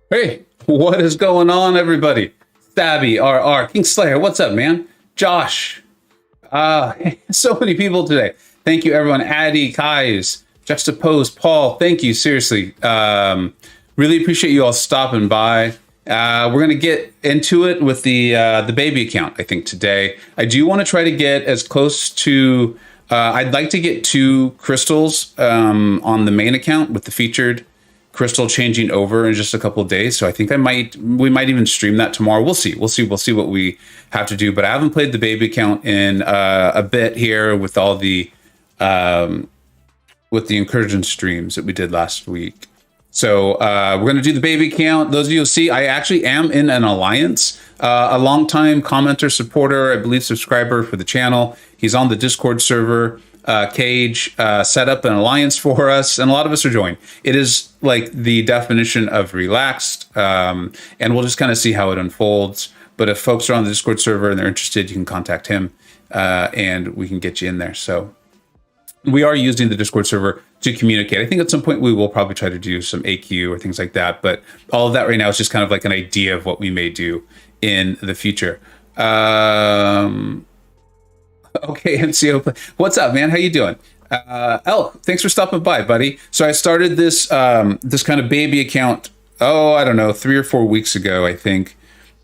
Hey, what is going on, everybody? Stabby, RR, Kingslayer, what's up, man? Josh, so many people today. Thank you, everyone. Addy, Kais, Juxtapose, Paul, thank you, seriously. Really appreciate you all stopping by. We're going to get into it with the baby account, I think, today. I do want to try to get as close to, I'd like to get 2 crystals on the main account with the featured crystal changing over in just a couple of days. So I think we might even stream that tomorrow. We'll see what we have to do. But I haven't played the baby account in a bit here with all the incursion streams that we did last week. So we're going to do the baby count. Those of you who see, I actually am in an alliance. A longtime commenter, supporter, I believe subscriber for the channel. He's on the Discord server. Cage set up an alliance for us, and a lot of us are joined. It is like the definition of relaxed, and we'll just kind of see how it unfolds. But if folks are on the Discord server and they're interested, you can contact him, and we can get you in there. So we are using the Discord server to communicate. I think at some point we will probably try to do some AQ or things like that. But all of that right now is just kind of like an idea of what we may do in the future. Okay, MCO. What's up, man? How you doing? Elk, thanks for stopping by, buddy. So I started this this kind of baby account, I don't know, 3 or 4 weeks ago, I think.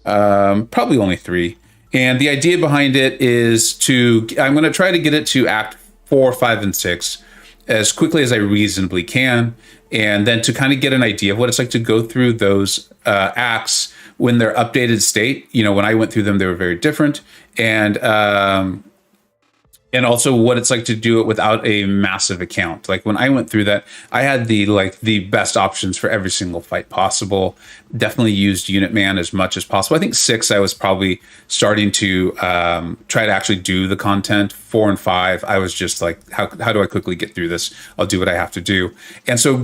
Probably only 3. And the idea behind it is I'm going to try to get it to Act 4, 5, and 6 as quickly as I reasonably can. And then to kind of get an idea of what it's like to go through those acts when they're updated state. You know, when I went through them, they were very different. And also what it's like to do it without a massive account. Like when I went through that, I had the best options for every single fight possible. Definitely used Unit Man as much as possible. I think 6, I was probably starting to try to actually do the content. 4 and 5, I was just like, how do I quickly get through this? I'll do what I have to do. And so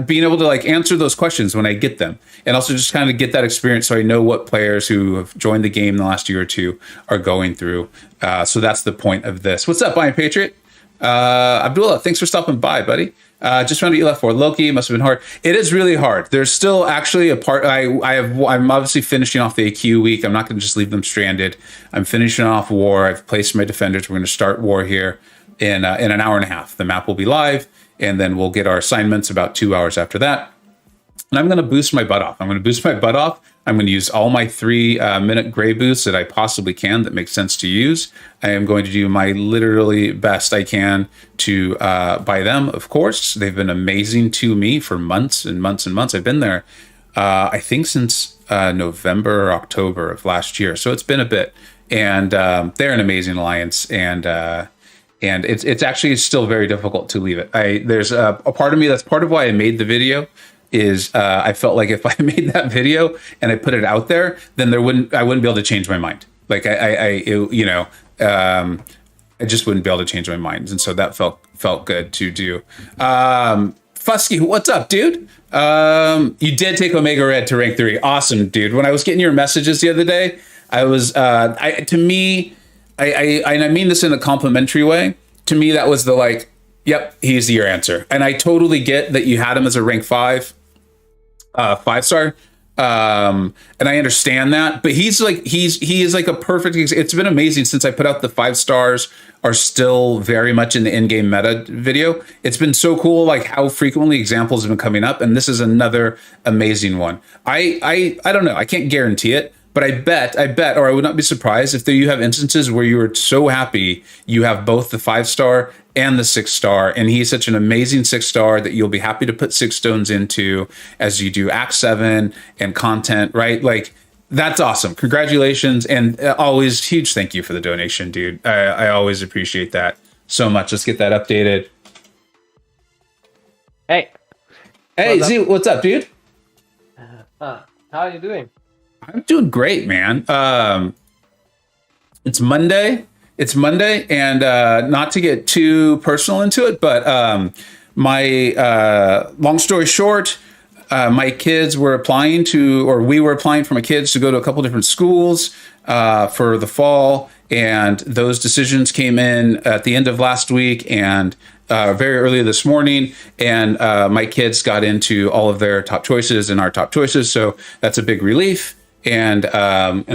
being able to like answer those questions when I get them, and also just kind of get that experience so I know what players who have joined the game in the last year or 2 are going through. So that's the point of this. What's up, Iron Patriot? Abdullah, thanks for stopping by, buddy. Just found what you left for. Loki, must have been hard. It is really hard. There's still actually a part. I'm obviously finishing off the AQ week. I'm not going to just leave them stranded. I'm finishing off War. I've placed my defenders. We're going to start War here in an hour and a half. The map will be live, and then we'll get our assignments about 2 hours after that. And I'm going to boost my butt off. I'm going to use all my 3-minute gray boosts that I possibly can that makes sense to use. I am going to do my literally best I can to buy them, of course. They've been amazing to me for months and months and months. I've been there, I think, since November or October of last year. So it's been a bit. And they're an amazing alliance. And it's actually still very difficult to leave it. There's a part of me, that's part of why I made the video, is I felt like if I made that video and I put it out there, then I wouldn't be able to change my mind. Like I just wouldn't be able to change my mind, and so that felt good to do. Fusky, what's up, dude? You did take Omega Red to rank 3. Awesome, dude. When I was getting your messages the other day, I was and I mean this in a complimentary way. To me, that was the like, yep, he's your answer, and I totally get that you had him as a rank 5. 5-star, and I understand that, but he is like a perfect. It's been amazing since I put out the 5 stars are still very much in the in-game meta video. It's been so cool, like how frequently examples have been coming up, and this is another amazing one. I don't know, I can't guarantee it, but I bet, or I would not be surprised if you have instances where you are so happy you have both the 5-star and the 6-star, and he's such an amazing 6-star that you'll be happy to put 6 stones into as you do Act 7 and content, right? Like, that's awesome. Congratulations, and always huge thank you for the donation, dude. I always appreciate that so much. Let's get that updated. Hey. Hey, Z, what's up, dude? How are you doing? I'm doing great, man. It's Monday. And not to get too personal into it, but my long story short, my kids were applying we were applying for my kids to go to a couple different schools for the fall, and those decisions came in at the end of last week, and very early this morning, and my kids got into all of their top choices and our top choices, so that's a big relief and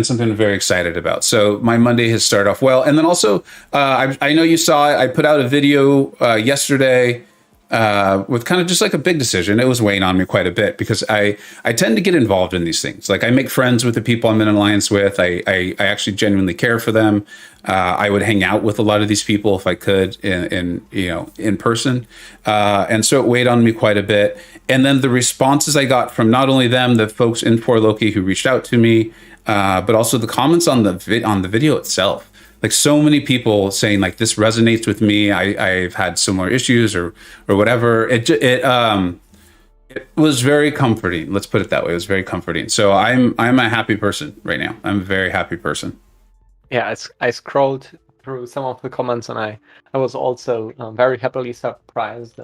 something I'm very excited about. So my Monday has started off well, and then also I know you saw it. I put out a video yesterday with kind of just like a big decision. It was weighing on me quite a bit because I tend to get involved in these things. Like I make friends with the people I'm in alliance with. I actually genuinely care for them. I would hang out with a lot of these people if I could in person. And so it weighed on me quite a bit. And then the responses I got from not only them, the folks in For Loki who reached out to me, but also the comments on the video itself. Like so many people saying like this resonates with me. I've had similar issues or whatever. It was very comforting. Let's put it that way. It was very comforting. So I'm a happy person right now. I'm a very happy person. Yeah, I scrolled through some of the comments, and I was also very happily surprised.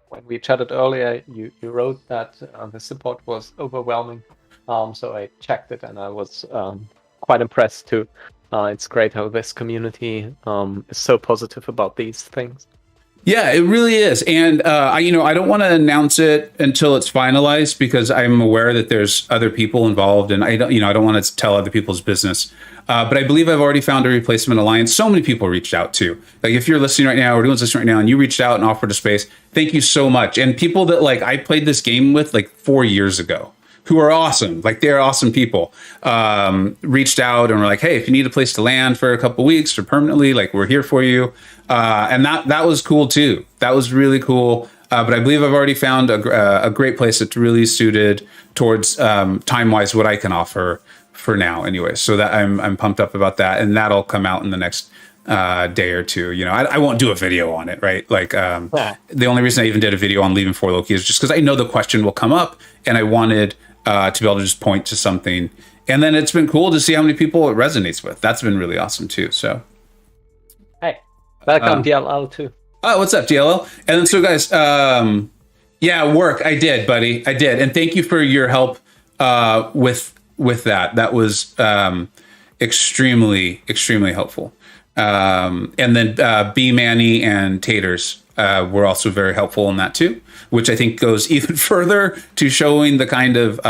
When we chatted earlier, you wrote that the support was overwhelming. So I checked it, and I was quite impressed too. It's great how this community is so positive about these things. Yeah, it really is. And I don't want to announce it until it's finalized because I'm aware that there's other people involved, and I don't want to tell other people's business. But I believe I've already found a replacement alliance. So many people reached out too. Like if you're listening right now, or anyone's listening right now, and you reached out and offered a space, thank you so much. And people that like I played this game with like 4 years ago, who are awesome, like they're awesome people, reached out and were like, hey, if you need a place to land for a couple weeks or permanently, like we're here for you. And that was cool too. That was really cool. But I believe I've already found a great place that's really suited towards time-wise what I can offer for now anyway. So that I'm pumped up about that. And that'll come out in the next day or two. I won't do a video on it, right? Like the only reason I even did a video on leaving For Loki is just because I know the question will come up and I wanted to be able to just point to something. And then it's been cool to see how many people it resonates with. That's been really awesome too. So, hey, welcome DLL too. Oh, what's up, DLL? And then so guys, work. I did, buddy. I did. And thank you for your help with that. That was extremely, extremely helpful. And then B Manny and Taters were also very helpful in that too, which I think goes even further to showing the kind of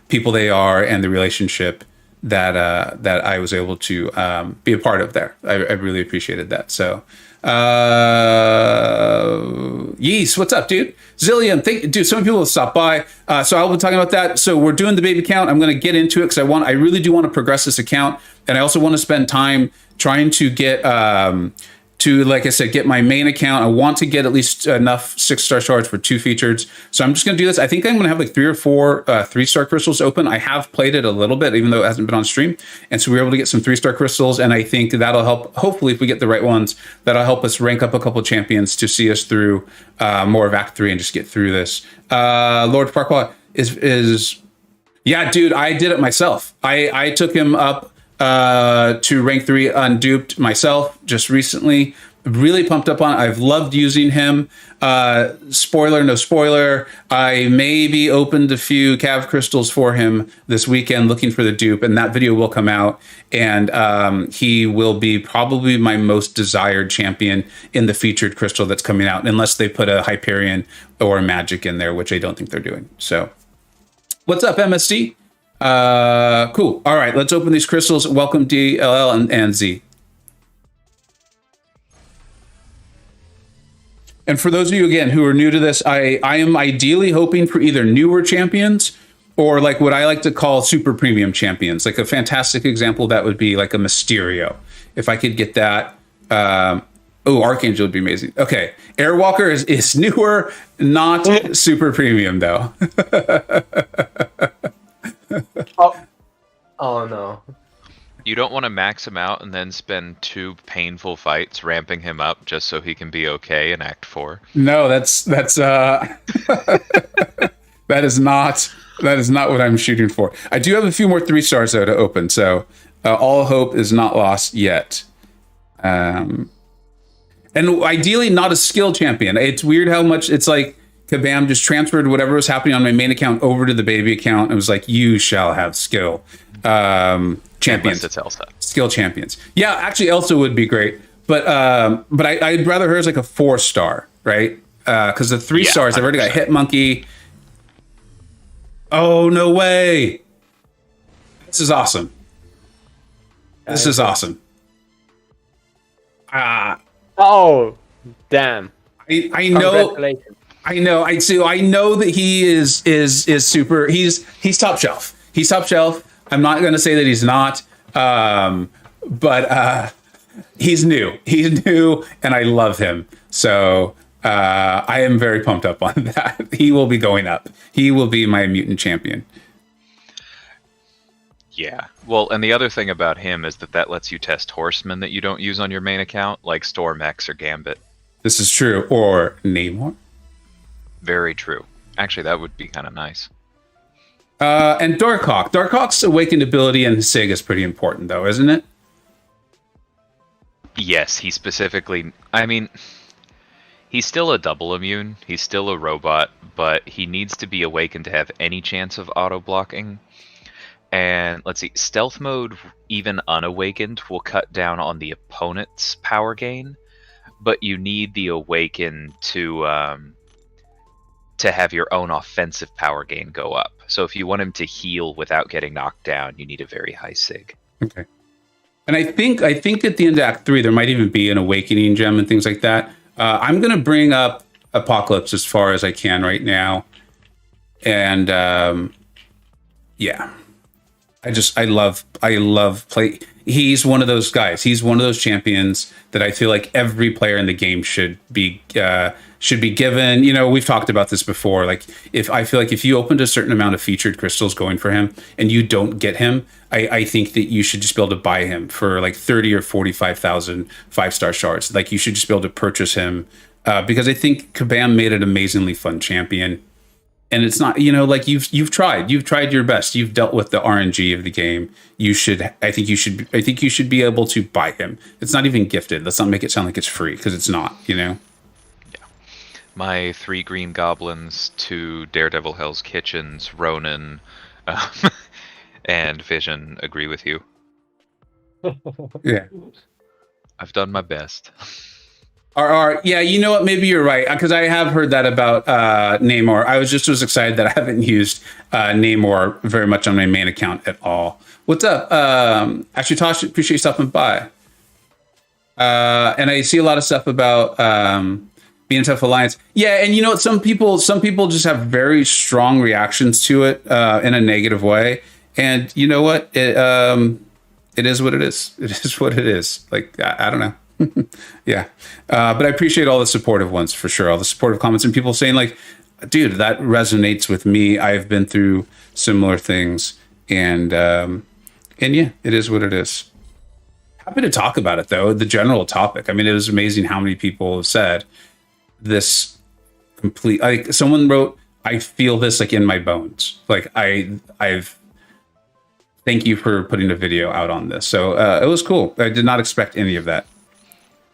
people they are and the relationship that I was able to be a part of there. I really appreciated that. So, Yeast, what's up, dude? Zillion, dude, so many people will stop by. So I'll be talking about that. So we're doing the baby count. I'm going to get into it because I really do want to progress this account. And I also want to spend time trying to get, like I said, get my main account. I want to get at least enough 6-star shards for 2 features. So I'm just going to do this. I think I'm going to have like 3 or 4 3-star crystals open. I have played it a little bit, even though it hasn't been on stream. And so we were able to get some 3-star crystals. And I think that'll help. Hopefully, if we get the right ones, that'll help us rank up a couple of champions to see us through more of Act 3 and just get through this. Lord Farquaad is yeah, dude, I did it myself. I took him up to rank 3 unduped myself just recently. Really pumped up on it. I've loved using him. Spoiler, no spoiler. I maybe opened a few Cav crystals for him this weekend looking for the dupe, and that video will come out. And he will be probably my most desired champion in the featured crystal that's coming out, unless they put a Hyperion or a Magic in there, which I don't think they're doing. So, what's up, MSD? Cool. All right, let's open these crystals. Welcome DLL and Z. And for those of you, again, who are new to this, I am ideally hoping for either newer champions or like what I like to call super premium champions. Like a fantastic example of that would be like a Mysterio. If I could get that. Archangel would be amazing. Okay. Airwalker is newer, not super premium, though. Oh, no. You don't want to max him out and then spend 2 painful fights ramping him up just so he can be okay in Act 4. No, that's that is not what I'm shooting for. I do have a few more 3-stars though to open, so all hope is not lost yet. And ideally not a skill champion. It's weird how much it's like Kabam just transferred whatever was happening on my main account over to the baby account. It was like, you shall have skill champions. Unless it's Elsa. Skill champions. Yeah, actually Elsa would be great. I'd rather her as like a 4-star, right? Because the 3 Yeah, stars, I've already got 100%. Hit Monkey. Oh, no way. This is awesome. This is awesome. Oh, damn. I know. Congratulations. I know. I know that he is super. He's top shelf. He's top shelf. I'm not going to say that he's not. But he's new. He's new, and I love him. So I am very pumped up on that. He will be going up. He will be my mutant champion. Yeah. Well, and the other thing about him is that lets you test horsemen that you don't use on your main account, like Storm X or Gambit. This is true. Or Namor. Very true. Actually, that would be kind of nice. And Darkhawk. Darkhawk's awakened ability and Sig is pretty important, though, isn't it? Yes, he specifically... I mean, he's still a double immune. He's still a robot, but he needs to be awakened to have any chance of auto-blocking. And let's see, stealth mode, even unawakened, will cut down on the opponent's power gain, but you need the awaken to have your own offensive power gain go up. So if you want him to heal without getting knocked down, you need a very high sig. Okay. And I think at the end of Act 3, there might even be an awakening gem and things like that. I'm going to bring up Apocalypse as far as I can right now. And yeah. I love play. He's one of those guys. He's one of those champions that I feel like every player in the game should be given. You know, we've talked about this before. Like, if you opened a certain amount of featured crystals going for him and you don't get him, I think that you should just be able to buy him for like 30 or 45,000 5-star shards. Like, you should just be able to purchase him because I think Kabam made an amazingly fun champion. And it's not, you know, like you've tried your best. You've dealt with the RNG of the game. I think you should be able to buy him. It's not even gifted. Let's not make it sound like it's free, because it's not, you know? Yeah. My 3 green goblins, 2 Daredevil Hell's Kitchens, Ronin, and Vision agree with you. Yeah. I've done my best. Yeah, you know what? Maybe you're right, because I have heard that about Namor. I was excited that I haven't used Namor very much on my main account at all. What's up? Ashutosh, appreciate you stopping by. And I see a lot of stuff about being a tough alliance. Yeah, and you know what? Some people just have very strong reactions to it in a negative way. And you know what? It is what it is. It is what it is. Like, I don't know. Yeah. But I appreciate all the supportive ones for sure. All the supportive comments and people saying like, dude, that resonates with me. I've been through similar things, and yeah, it is what it is. Happy to talk about it though. The general topic. I mean, it was amazing how many people have said this complete, like someone wrote, I feel this like in my bones. Like I've thank you for putting a video out on this. So it was cool. I did not expect any of that.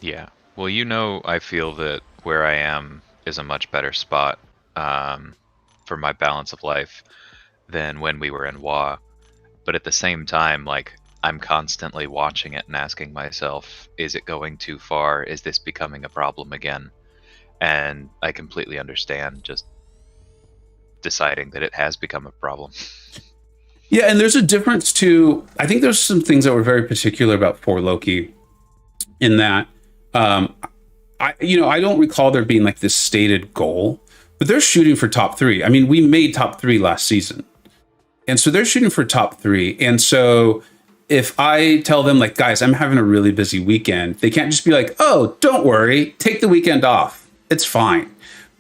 Yeah. Well, you know, I feel that where I am is a much better spot for my balance of life than when we were in WoW. But at the same time, like, I'm constantly watching it and asking myself, is it going too far? Is this becoming a problem again? And I completely understand just deciding that it has become a problem. Yeah, and there's a difference too. I think there's some things that were very particular about 4 Loki in that I don't recall there being like this stated goal, but they're shooting for top 3. I mean, we made top 3 last season. And so they're shooting for top 3. And so if I tell them like, guys, I'm having a really busy weekend, they can't just be like, oh, don't worry, take the weekend off. It's fine.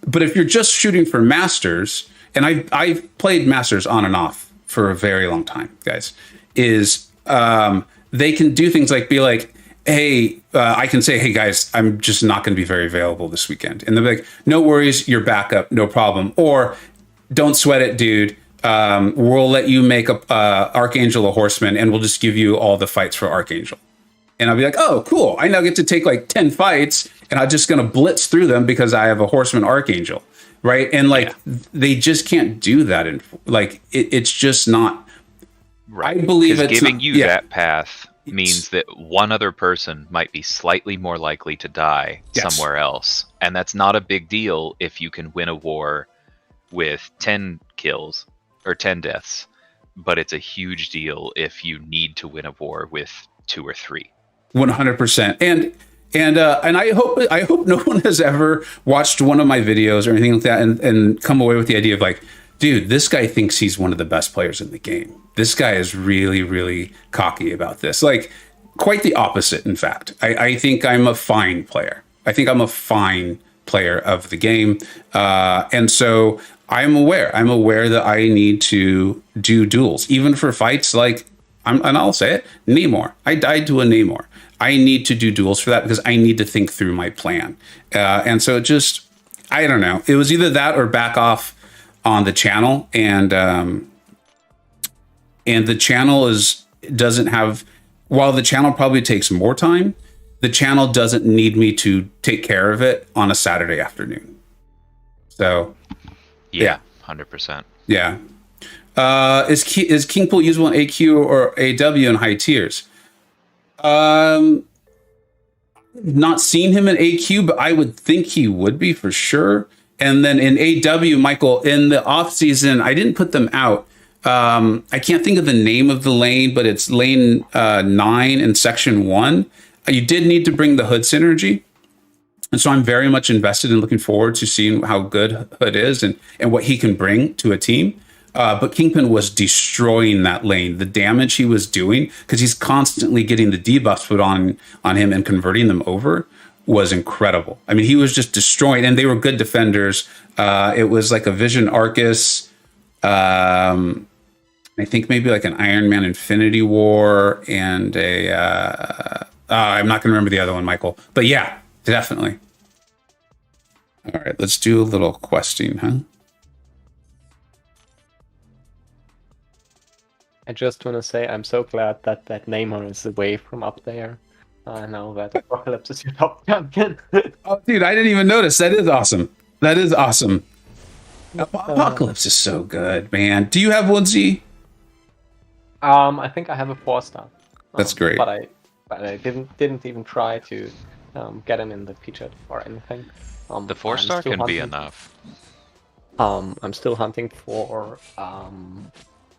But if you're just shooting for Masters, and I've played Masters on and off for a very long time, guys, is they can do things like be like, hey, I can say, hey guys, I'm just not going to be very available this weekend. And they'll be like, no worries, you're back up, no problem. Or don't sweat it, dude. We'll let you make Archangel a horseman and we'll just give you all the fights for Archangel. And I'll be like, oh, cool. I now get to take like 10 fights and I'm just going to blitz through them because I have a horseman Archangel. Right. And like, they just can't do that. And like, it's just not, right. I believe it's giving not, you that path means that one other person might be slightly more likely to die somewhere else. And that's not a big deal if you can win a war with 10 kills or 10 deaths, but it's a huge deal if you need to win a war with 2 or 3. 100%. And I hope no one has ever watched one of my videos or anything like that and come away with the idea of like, dude, this guy thinks he's one of the best players in the game. This guy is really, really cocky about this. Like, quite the opposite, in fact. I think I'm a fine player. I think I'm a fine player of the game. And so I'm aware that I need to do duels, even for fights like, and I'll say it, Namor. I died to a Namor. I need to do duels for that because I need to think through my plan. And so it just, I don't know. It was either that or back off on the channel, and the channel doesn't have, while the channel probably takes more time, the channel doesn't need me to take care of it on a Saturday afternoon. So yeah. 100%. Yeah. Is Kingpool usable in AQ or AW in high tiers? Not seen him in AQ, but I would think he would be for sure. And then in AW, Michael, in the off season, I didn't put them out. I can't think of the name of the lane, but it's lane 9 in section 1. You did need to bring the Hood synergy. And so I'm very much invested in looking forward to seeing how good Hood is and what he can bring to a team. But Kingpin was destroying that lane. The damage he was doing, because he's constantly getting the debuffs put on him and converting them over, was incredible. I mean, he was just destroying, and they were good defenders. It was like a Vision Arcus, I think maybe like an Iron Man Infinity War, and I'm not going to remember the other one, Michael. But yeah, definitely. All right, let's do a little questing, huh? I just want to say I'm so glad that Namor is away from up there. I know that Apocalypse is your top champion. Oh, dude, I didn't even notice. That is awesome. That is awesome. Apocalypse is so good, man. Do you have 1Z? I think I have a 4-star. That's great. But I didn't even try to get him in the featured or anything. The 4-star can be enough. I'm still hunting for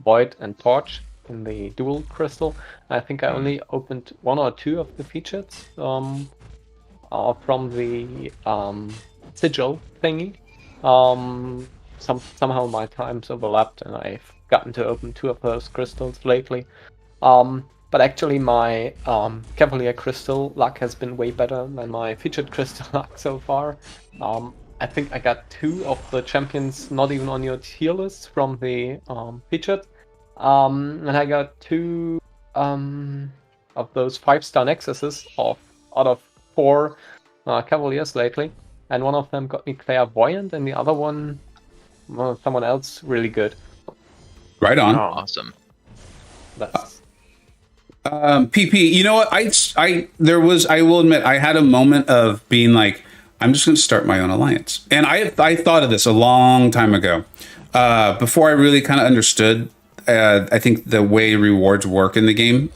Void and Torch in the dual crystal. I think I only opened 1 or 2 of the featured from the sigil thingy. Somehow my times overlapped and I've gotten to open 2 of those crystals lately. But actually my Cavalier crystal luck has been way better than my featured crystal luck so far. I think I got 2 of the champions not even on your tier list from the featured. And I got 2 of those 5-star nexuses out of 4 Cavaliers lately. And one of them got me Clairvoyant and the other one, someone else really good. Right on. Oh, awesome. That's... PP, you know what? I will admit, I had a moment of being like, I'm just going to start my own alliance. And I thought of this a long time ago, before I really kind of understood, I think, the way rewards work in the game.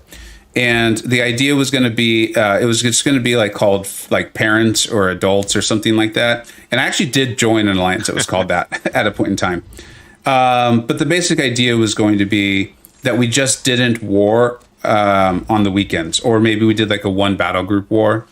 And the idea was going to be, it was just going to be like called like parents or adults or something like that. And I actually did join an alliance that was called that at a point in time. But the basic idea was going to be that we just didn't war on the weekends, or maybe we did like a 1 battle group war.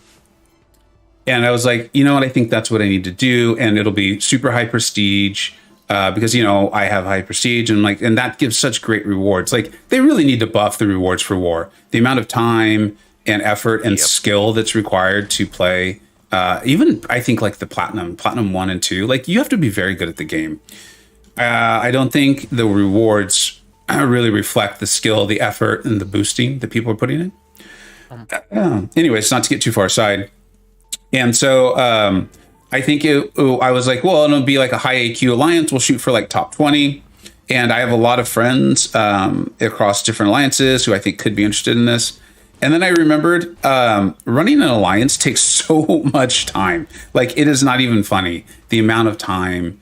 And I was like, you know what? I think that's what I need to do. And it'll be super high prestige. Because, you know, I have high prestige and that gives such great rewards. Like, they really need to buff the rewards for war. The amount of time and effort and skill that's required to play, even I think like the Platinum 1 and 2, like, you have to be very good at the game. I don't think the rewards really reflect the skill, the effort, and the boosting that people are putting in. Anyways, not to get too far aside. And so, I think I was like, well, it'll be like a high AQ alliance. We'll shoot for like top 20. And I have a lot of friends across different alliances who I think could be interested in this. And then I remembered running an alliance takes so much time. Like, it is not even funny. The amount of time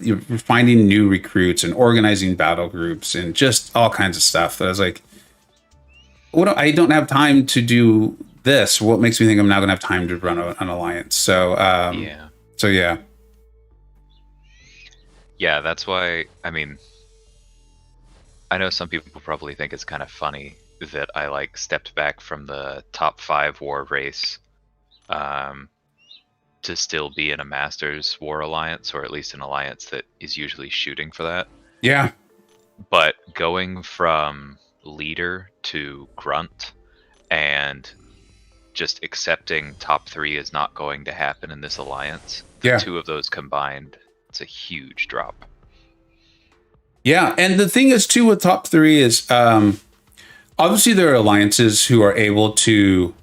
you're finding new recruits and organizing battle groups and just all kinds of stuff that I was like, I don't have time to do this. What makes me think I'm now going to have time to run an alliance? So, Yeah. so yeah. Yeah, that's why, I mean, I know some people probably think it's kind of funny that I like stepped back from the top 5 war race um, to still be in a Masters War Alliance, or at least an alliance that is usually shooting for that. Yeah. But going from leader to grunt and just accepting top 3 is not going to happen in this alliance, the Yeah. two of those combined, it's a huge drop. Yeah. And the thing is, too, with top 3 is obviously there are alliances who are able to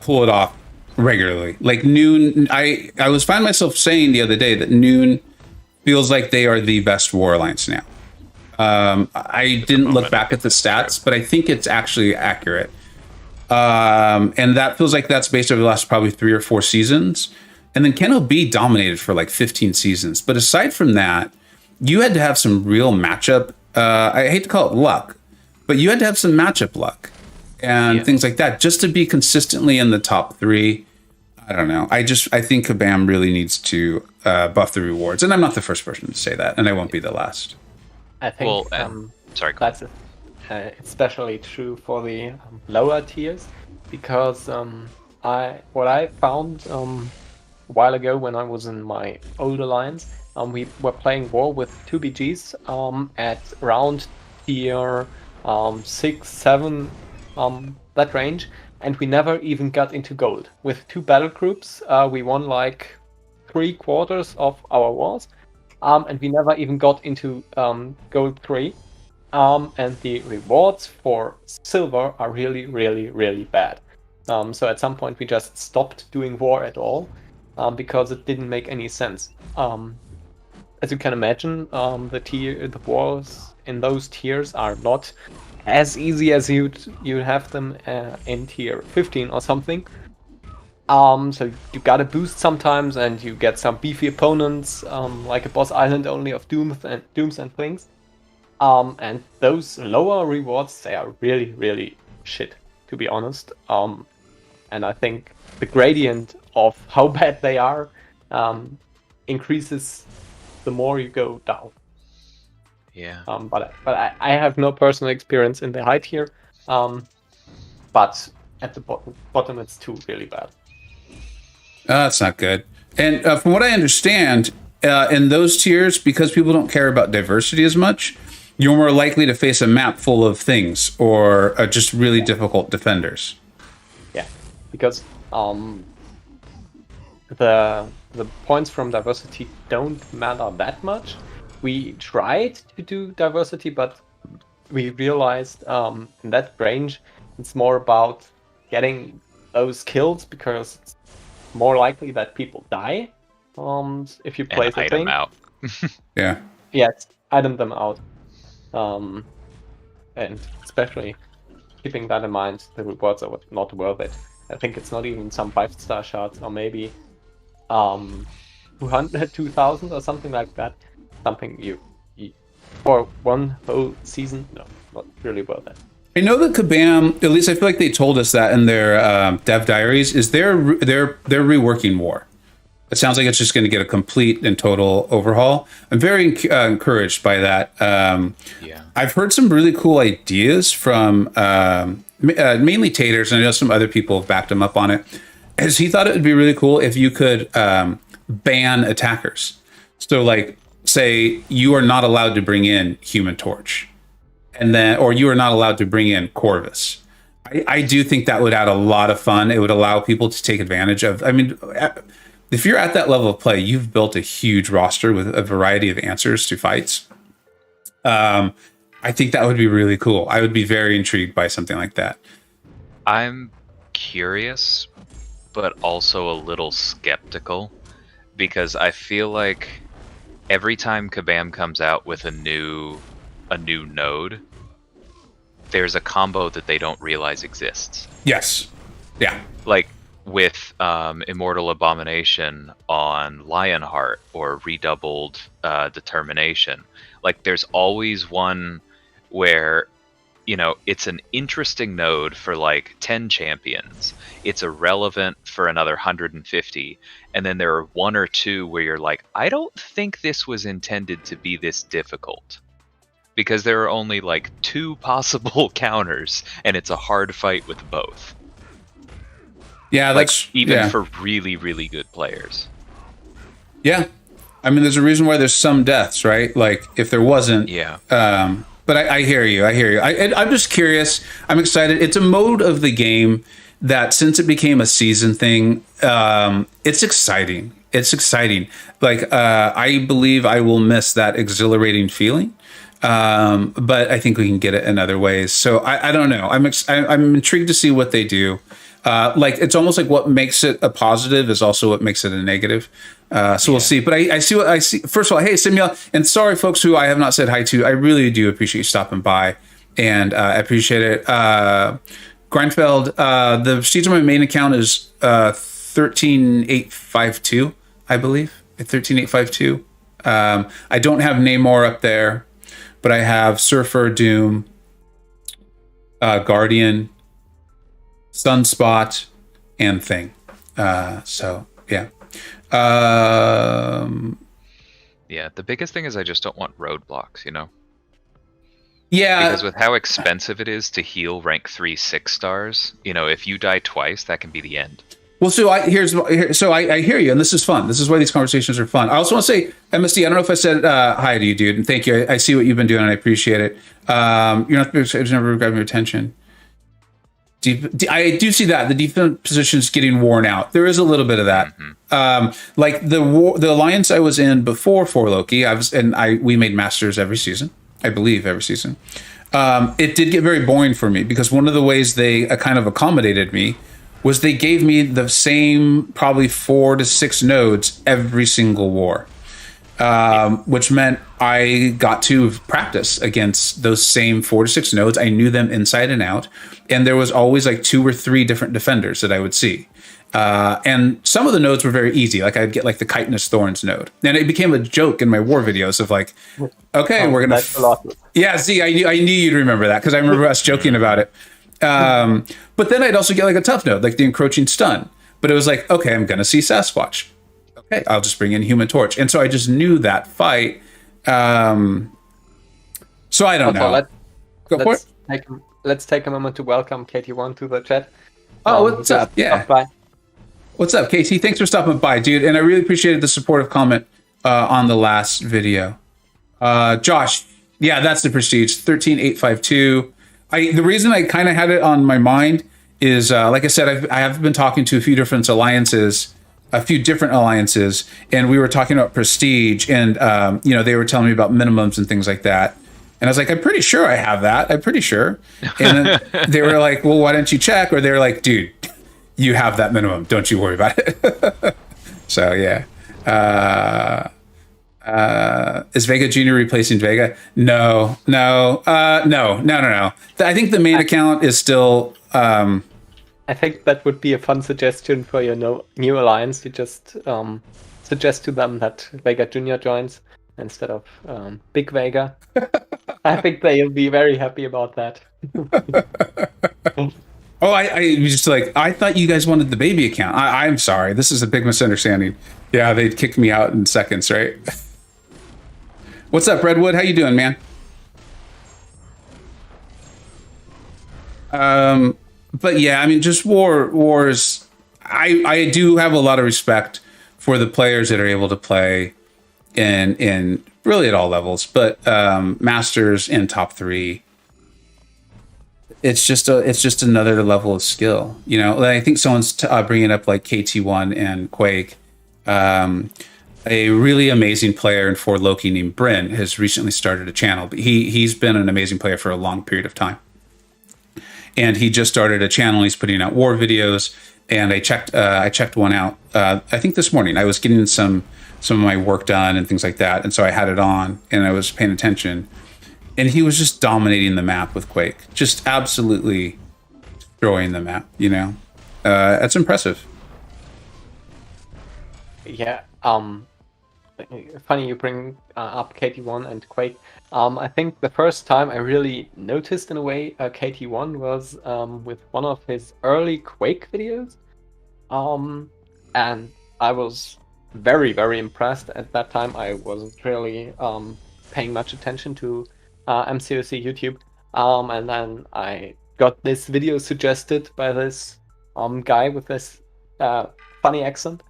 pull it off regularly. Like Noon, I was finding myself saying the other day that Noon feels like they are the best war alliance now. I didn't look back at the stats, but I think it's actually accurate. And that feels like that's based over the last probably 3 or 4 seasons. And then Ken B dominated for like 15 seasons. But aside from that, you had to have some real matchup. I hate to call it luck, but you had to have some matchup luck and things like that just to be consistently in the top 3. I don't know. I think Kabam really needs to buff the rewards. And I'm not the first person to say that, and I won't be the last. I think sorry, that's especially true for the lower tiers, because what I found a while ago when I was in my old alliance, we were playing war with 2 BGs at around tier 6, 7, that range, and we never even got into gold. With 2 battle groups, we won like 3/4 of our wars. And we never even got into gold 3. And the rewards for silver are really, really, really bad. So at some point we just stopped doing war at all because it didn't make any sense. As you can imagine, the wars in those tiers are not as easy as you'd have them in tier 15 or something. So you gotta boost sometimes, and you get some beefy opponents, like a boss island only of dooms and things. And those lower rewards, they are really, really shit, to be honest. And I think the gradient of how bad they are increases the more you go down. Yeah. But I have no personal experience in the high tier. But at the bottom it's too really bad. That's not good. And from what I understand, in those tiers, because people don't care about diversity as much, you're more likely to face a map full of things or just really difficult defenders. Yeah, because the points from diversity don't matter that much. We tried to do diversity, but we realized in that range it's more about getting those kills, because it's more likely that people die if you play the item thing. out. Yeah. Yes, item them out. And especially keeping that in mind, the rewards are not worth it. I think it's not even some 5-star shots, or maybe 2,000 or something like that. Something you for one whole season, no, not really worth it. I know that Kabam, at least I feel like they told us that in their dev diaries, is they're reworking war. It sounds like it's just going to get a complete and total overhaul. I'm very encouraged by that. I've heard some really cool ideas from mainly Taters, and I know some other people have backed him up on it. As he thought it would be really cool if you could ban attackers. So, like, say you are not allowed to bring in Human Torch, and then, or you are not allowed to bring in Corvus. I do think that would add a lot of fun. It would allow people to take advantage of. I mean, if you're at that level of play, you've built a huge roster with a variety of answers to fights. I think that would be really cool. I would be very intrigued by something like that. I'm curious, but also a little skeptical, because I feel like every time Kabam comes out with a new node, there's a combo that they don't realize exists. Yes. Yeah. Like with Immortal Abomination on Lionheart, or redoubled Determination. Like there's always one where you know, it's an interesting node for like 10 champions. It's irrelevant for another 150. And then there are one or two where you're like, I don't think this was intended to be this difficult. Because there are only like 2 possible counters, and it's a hard fight with both. Yeah, Like, that's even for really, really good players. Yeah, I mean, there's a reason why there's some deaths, right? Like, if there wasn't, Yeah. But I hear you. I'm just curious. I'm excited. It's a mode of the game that, since it became a season thing, it's exciting. It's exciting. Like, I believe I will miss that exhilarating feeling. But I think we can get it in other ways. So I don't know. I'm intrigued to see what they do. Like, it's almost like what makes it a positive is also what makes it a negative. So we'll see. But I see what I see. First of all, hey, Simula, and sorry, folks who I have not said hi to. I really do appreciate you stopping by, and I appreciate it. Grindfeld, the prestige on my main account is 13852, I believe. 13852. I don't have Namor up there, but I have Surfer, Doom, Guardian, Sunspot, and Thing. So yeah. Yeah, the biggest thing is I just don't want roadblocks, you know? Yeah. Because with how expensive it is to heal rank 3 6 stars, you know, if you die twice, that can be the end. Well, so I hear you, and this is fun. This is why these conversations are fun. I also want to say, MSD, I don't know if I said hi to you, dude, and thank you. I see what you've been doing, and I appreciate it. You're not it's never grabbing your attention. I do see that the defense position's getting worn out. There is a little bit of that. Like the alliance I was in before for Loki, we made masters every season, I believe every season. It did get very boring for me because one of the ways they kind of accommodated me was they gave me the same probably 4 to 6 nodes every single war. Which meant I got to practice against those same 4 to 6 nodes. I knew them inside and out. And there was always like 2 or 3 different defenders that I would see. And some of the nodes were very easy. Like I'd get like the Chitinous Thorns node. And it became a joke in my war videos of like, okay, we're going to... Yeah, see, I knew you'd remember that because I remember us joking about it. But then I'd also get like a tough node, like the Encroaching Stun. But it was like, okay, I'm going to see Sasquatch. Okay, I'll just bring in Human Torch. And so I just knew that fight. So I don't know. Let's take a moment to welcome KT1 to the chat. What's up? Yeah. What's up, KT? Thanks for stopping by, dude. And I really appreciated the supportive comment on the last video. Josh, yeah, that's the prestige. 13852. The reason I kind of had it on my mind is, like I said, I have been talking to a few different alliances, and we were talking about prestige, and they were telling me about minimums and things like that. And I was like, I'm pretty sure I have that. I'm pretty sure. And then they were like, well, why don't you check? Or they're like, dude, you have that minimum. Don't you worry about it. So, yeah. Is Vega Jr. replacing Vega? No. I think the main account is still... I think that would be a fun suggestion for your new alliance. You just suggest to them that Vega Jr. joins instead of Big Vega. I think they'll be very happy about that. Oh, I just like, I thought you guys wanted the baby account. I'm sorry. This is a big misunderstanding. Yeah, they'd kick me out in seconds, right? What's up, Redwood? How you doing, man? But yeah, I mean, just wars. I do have a lot of respect for the players that are able to play in really at all levels, but masters and top 3. It's just another level of skill, you know. I think someone's bringing up like KT1 and Quake. A really amazing player in For Loki named Bryn has recently started a channel, but he's been an amazing player for a long period of time. And he just started a channel. He's putting out war videos, and I checked one out. I think this morning I was getting some of my work done and things like that, and so I had it on and I was paying attention. And he was just dominating the map with Quake, just absolutely destroying the map. You know, that's impressive. Yeah. funny you bring up KT1 and Quake. I think the first time I really noticed in a way KT1 was with one of his early Quake videos. And I was very, very impressed. At that time, I wasn't really paying much attention to MCOC YouTube. And then I got this video suggested by this guy with this funny accent.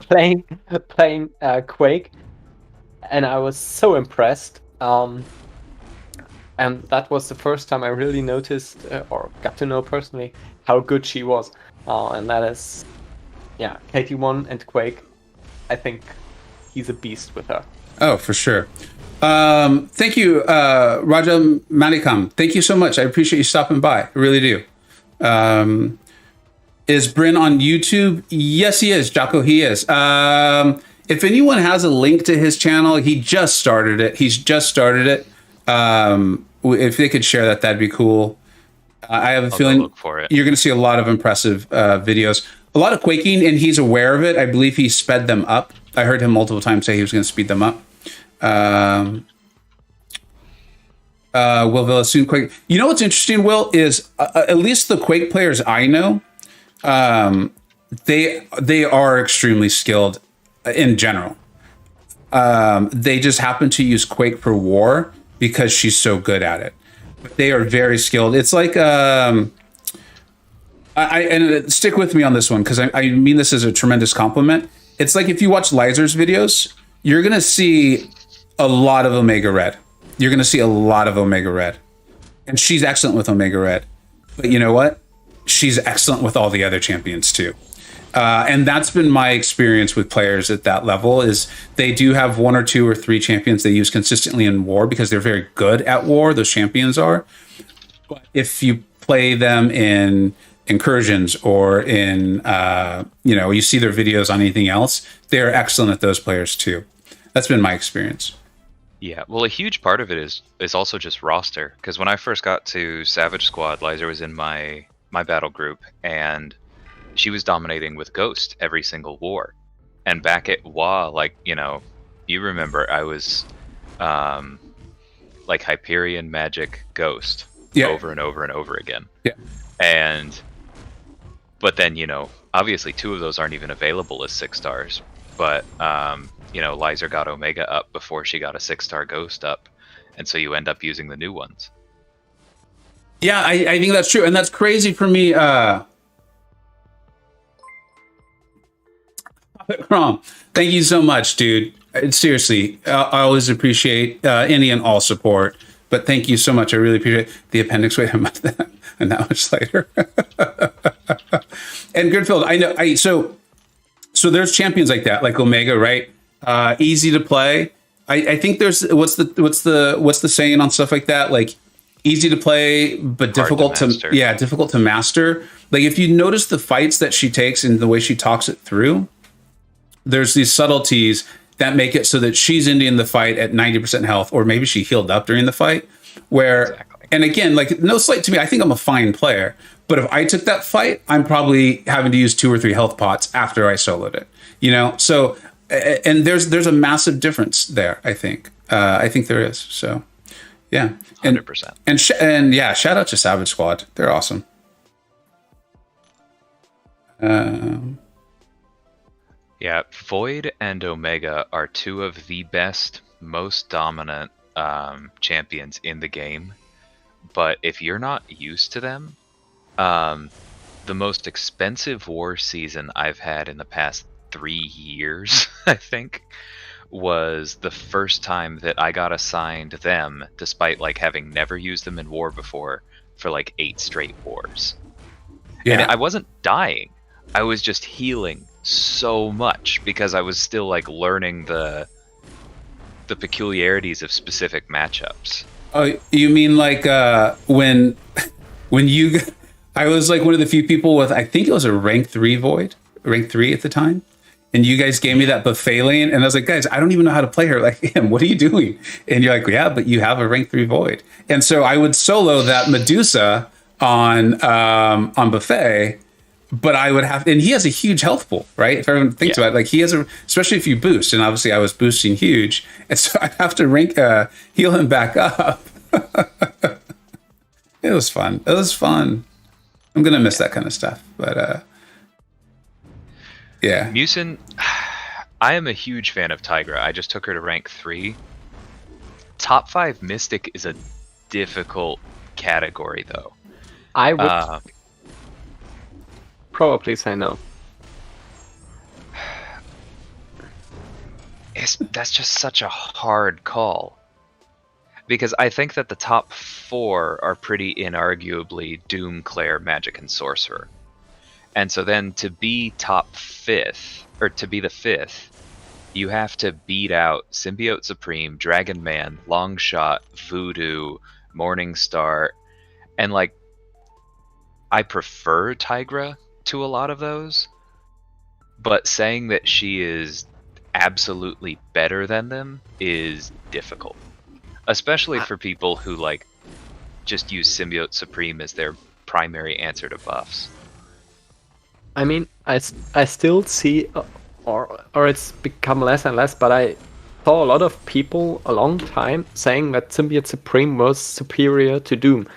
playing Quake, and I was so impressed. And that was the first time I really noticed or got to know personally how good she was. And that is, yeah, KT1 and Quake. I think he's a beast with her. Oh, for sure. Thank you, Raja Manikam. Thank you so much. I appreciate you stopping by. I really do. Is Bryn on YouTube? Yes, he is. Jocko, he is. If anyone has a link to his channel, he just started it. He's just started it. If they could share that, that'd be cool. I have a feeling look for it. You're going to see a lot of impressive videos. A lot of quaking, and he's aware of it. I believe he sped them up. I heard him multiple times say he was going to speed them up. Will Villa soon Quake. You know what's interesting, Will, is at least the Quake players I know, they are extremely skilled in general. They just happen to use Quake for war because she's so good at it. But they are very skilled. It's like and stick with me on this one because I mean this as a tremendous compliment. It's like if you watch Lizer's videos, you're gonna see a lot of Omega Red. You're gonna see a lot of Omega Red, and she's excellent with Omega Red. But you know what? She's excellent with all the other champions too. And that's been my experience with players at that level is they do have 1 or 2 or 3 champions they use consistently in war because they're very good at war. Those champions are. But if you play them in incursions or in, you see their videos on anything else, they're excellent at those players too. That's been my experience. Yeah, well, a huge part of it is also just roster. Because when I first got to Savage Squad, Lizer was in my battle group, and she was dominating with Ghost every single war. And back at WoW, you remember I was like Hyperion, Magic, Ghost over and over and over again. Yeah. But then, obviously 2 of those aren't even available as 6 stars. But, Lizer got Omega up before she got a 6-star Ghost up. And so you end up using the new ones. Yeah, I think that's true. And that's crazy for me. Crom, thank you so much, dude. Seriously, I always appreciate any and all support. But thank you so much. I really appreciate it. The appendix. Wait a month and that much later. And Goodfield, I know. So there's champions like that, like Omega, right? Easy to play. I think there's what's the saying on stuff like that? Like easy to play, but difficult difficult to master. Like if you notice the fights that she takes and the way she talks it through, there's these subtleties that make it so that she's ending the fight at 90% health, or maybe she healed up during the fight. And again, like no slight to me, I think I'm a fine player. But if I took that fight, I'm probably having to use 2 or 3 health pots after I soloed it. So, and there's a massive difference there. I think there is. So, yeah, 100%. And yeah, shout out to Savage Squad. They're awesome. Yeah, Void and Omega are 2 of the best, most dominant champions in the game. But if you're not used to them, the most expensive war season I've had in the past 3 years, I think, was the first time that I got assigned them, despite having never used them in war before, for 8 straight wars. Yeah. And I wasn't dying. I was just healing so much because I was still learning the peculiarities of specific matchups. Oh, you mean when you? I was one of the few people with, I think it was a rank 3 Void, rank 3 at the time, and you guys gave me that buffet lane, and I was like, guys, I don't even know how to play her like him. What are you doing? And you're like, yeah, but you have a rank 3 Void, and so I would solo that Medusa on buffet. but I would have, and he has a huge health pool, right? If everyone thinks about it, like he has especially if you boost, and obviously I was boosting huge, and so I have to heal him back up. It was fun. It was fun. I'm gonna miss that kind of stuff, but yeah. Musin, I am a huge fan of Tigra. I just took her to rank 3. Top 5 Mystic is a difficult category, though. I would probably say no. That's just such a hard call. Because I think that the top 4 are pretty inarguably Doom, Claire, Magic, and Sorcerer. And so then to be top 5th, or to be the 5th, you have to beat out Symbiote Supreme, Dragon Man, Longshot, Voodoo, Morningstar, and like, I prefer Tigra to a lot of those, but saying that she is absolutely better than them is difficult. Especially for people who like just use Symbiote Supreme as their primary answer to buffs. I mean, I still see, or it's become less and less, but I saw a lot of people a long time saying that Symbiote Supreme was superior to Doom.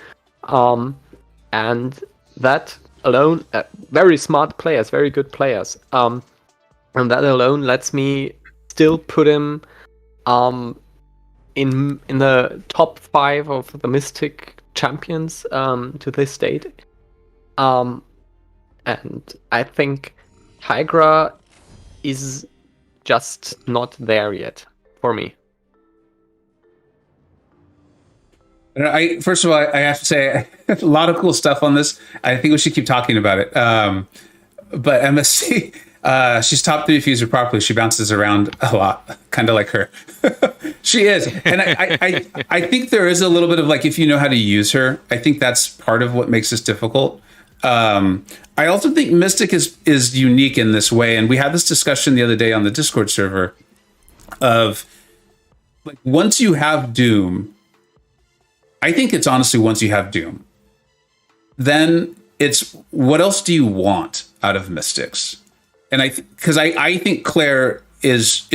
And that alone, very smart players, very good players. And that alone lets me still put him in the top 5 of the Mystic champions to this date. And I think Tigra is just not there yet for me. First of all, I have to say a lot of cool stuff on this. I think we should keep talking about it. But MSC, she's top 3 if used properly. She bounces around a lot, kind of like her. She is, and I think there is a little bit of like, if you know how to use her, I think that's part of what makes this difficult. I also think Mystic is unique in this way, and we had this discussion the other day on the Discord server of like, once you have Doom, I think it's honestly once you have Doom, then it's what else do you want out of Mystics? And I think Claire is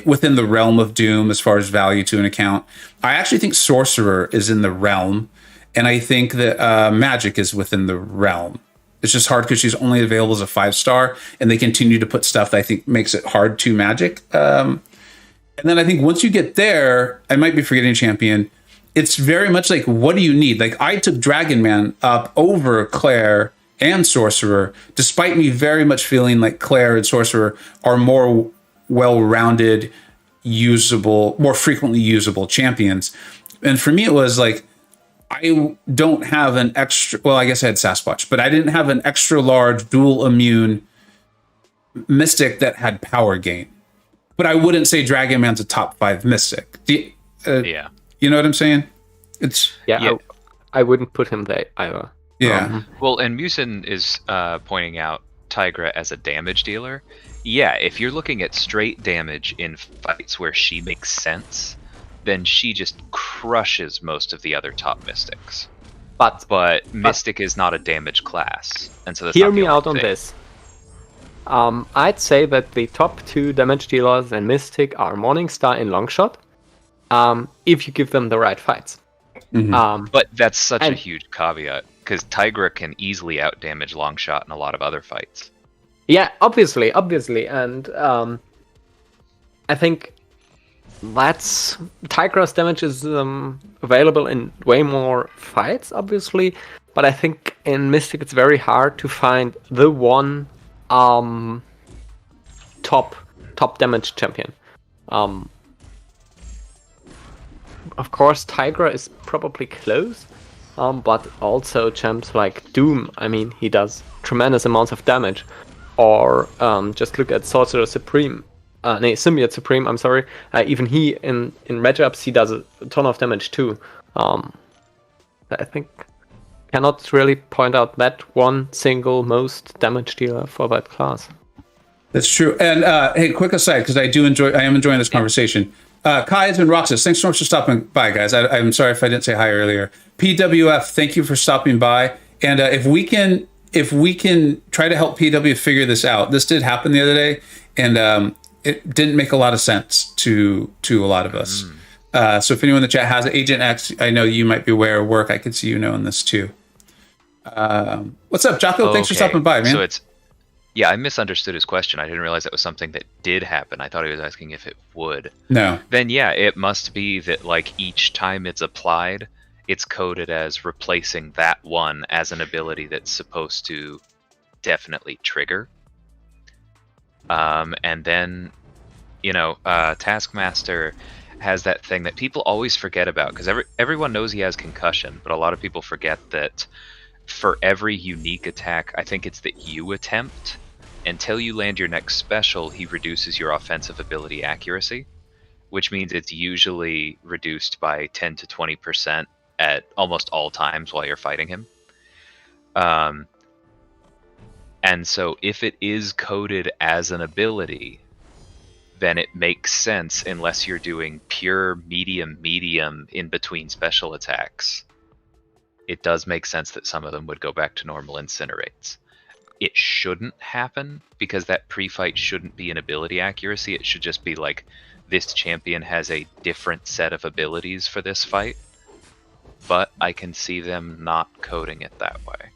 within the realm of Doom as far as value to an account. I actually think Sorcerer is in the realm, and I think that Magic is within the realm. It's just hard because she's only available as a 5-star, and they continue to put stuff that I think makes it hard to Magic. And then I think once you get there, I might be forgetting champion. It's very much like, what do you need? Like, I took Dragon Man up over Claire and Sorcerer, despite me very much feeling like Claire and Sorcerer are more well-rounded, usable, more frequently usable champions. And for me, it was like, I don't have an extra, well, I guess I had Sasquatch, but I didn't have an extra large dual immune Mystic that had power gain. But I wouldn't say Dragon Man's a top 5 Mystic. Yeah. You know what I'm saying? It's I wouldn't put him there either. Yeah. Well, and Musin is pointing out Tigra as a damage dealer. Yeah, if you're looking at straight damage in fights where she makes sense, then she just crushes most of the other top Mystics. But Mystic is not a damage class, and so that's hear not the me only out on thing. this. I'd say that the top 2 damage dealers in Mystic are Morningstar and Longshot, if you give them the right fights. Mm-hmm. But that's such a huge caveat, because Tigra can easily outdamage Longshot in a lot of other fights. Yeah, obviously, and I think that's Tigra's damage is available in way more fights, obviously, but I think in Mystic it's very hard to find the one top damage champion. Of course, Tigra is probably close, but also champs like Doom. I mean, he does tremendous amounts of damage. Or just look at Sorcerer Supreme. Symbiote Supreme, I'm sorry. Even he, in matchups, he does a ton of damage too. I think cannot really point out that one single most damage dealer for that class. That's true. And hey, quick aside, because I am enjoying this conversation. Kai and Roxas, thanks so much for stopping by, guys. I'm sorry if I didn't say hi earlier. PWF, thank you for stopping by. And if we can if we can try to help PW figure this out. This did happen the other day, and it didn't make a lot of sense to a lot of us. So if anyone in the chat has it, Agent X, I know you might be aware of work. I could see you knowing this too. What's up, Jocko? Thanks for stopping by, man. So I misunderstood his question. I didn't realize that was something that did happen. I thought he was asking if it would. No. Then yeah, it must be that like each time it's applied, it's coded as replacing that one as an ability that's supposed to definitely trigger. And then, Taskmaster has that thing that people always forget about, because everyone knows he has concussion, but a lot of people forget that for every unique attack, I think it's that you attempt, until you land your next special, he reduces your offensive ability accuracy, which means it's usually reduced by 10 to 20% at almost all times while you're fighting him. And so if it is coded as an ability, then it makes sense unless you're doing pure medium in between special attacks. It does make sense that some of them would go back to normal incinerates. It shouldn't happen because that pre-fight shouldn't be an ability accuracy. It should just be like, this champion has a different set of abilities for this fight. But I can see them not coding it that way.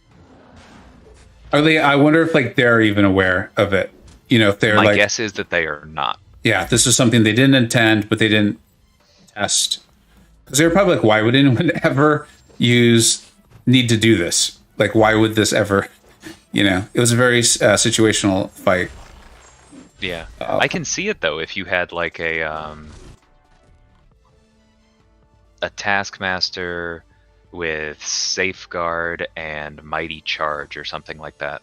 Are they? I wonder if like they're even aware of it. If they're My like, guess is that they are not. Yeah, this is something they didn't intend, but they didn't test. Because they were probably like, why would anyone ever need to do this? Like, why would this ever? It was a very situational fight. Yeah, I can see it though. If you had like a Taskmaster with Safeguard and Mighty Charge or something like that.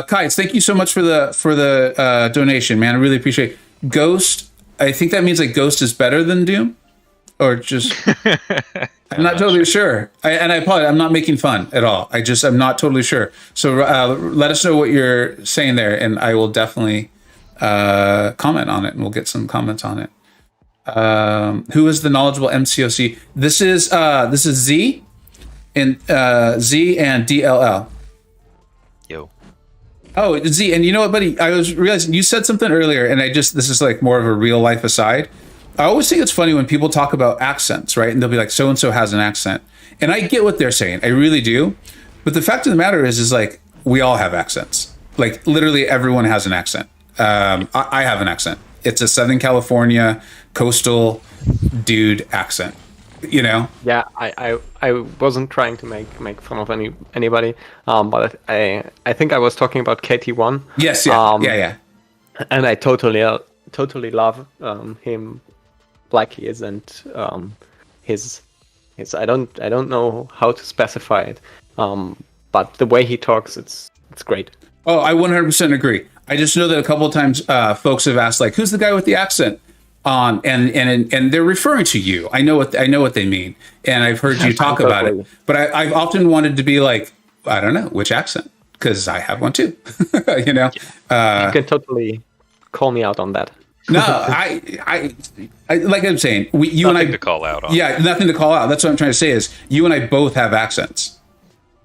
Kites, thank you so much for the donation, man. I really appreciate it. Ghost, I think that means like Ghost is better than Doom, or just I'm not totally sure. I apologize. I'm not making fun at all. I'm not totally sure. So let us know what you're saying there, and I will definitely comment on it, and we'll get some comments on it. Who is the knowledgeable MCOC? This is Z and Z and DLL. Yo. Oh, Z, and you know what, buddy? I was realizing you said something earlier, and this is like more of a real life aside. I always think it's funny when people talk about accents, right? And they'll be like, so and so has an accent, and I get what they're saying. I really do. But the fact of the matter is like we all have accents. Like literally everyone has an accent. I have an accent. It's a Southern California coastal dude accent, Yeah, I wasn't trying to make fun of anybody, but I think I was talking about KT1. Yes, yeah. And I totally love him, like he is, and his I don't know how to specify it, but the way he talks, it's great. Oh, I 100% agree. I just know that a couple of times folks have asked, like, who's the guy with the accent? And they're referring to you. I know what they mean, and I've heard you talk about it. But I've often wanted to be like, I don't know which accent, because I have one too. You can totally call me out on that. No, I like I'm saying, you nothing and I to call out on. Yeah, nothing to call out. That's what I'm trying to say is you and I both have accents.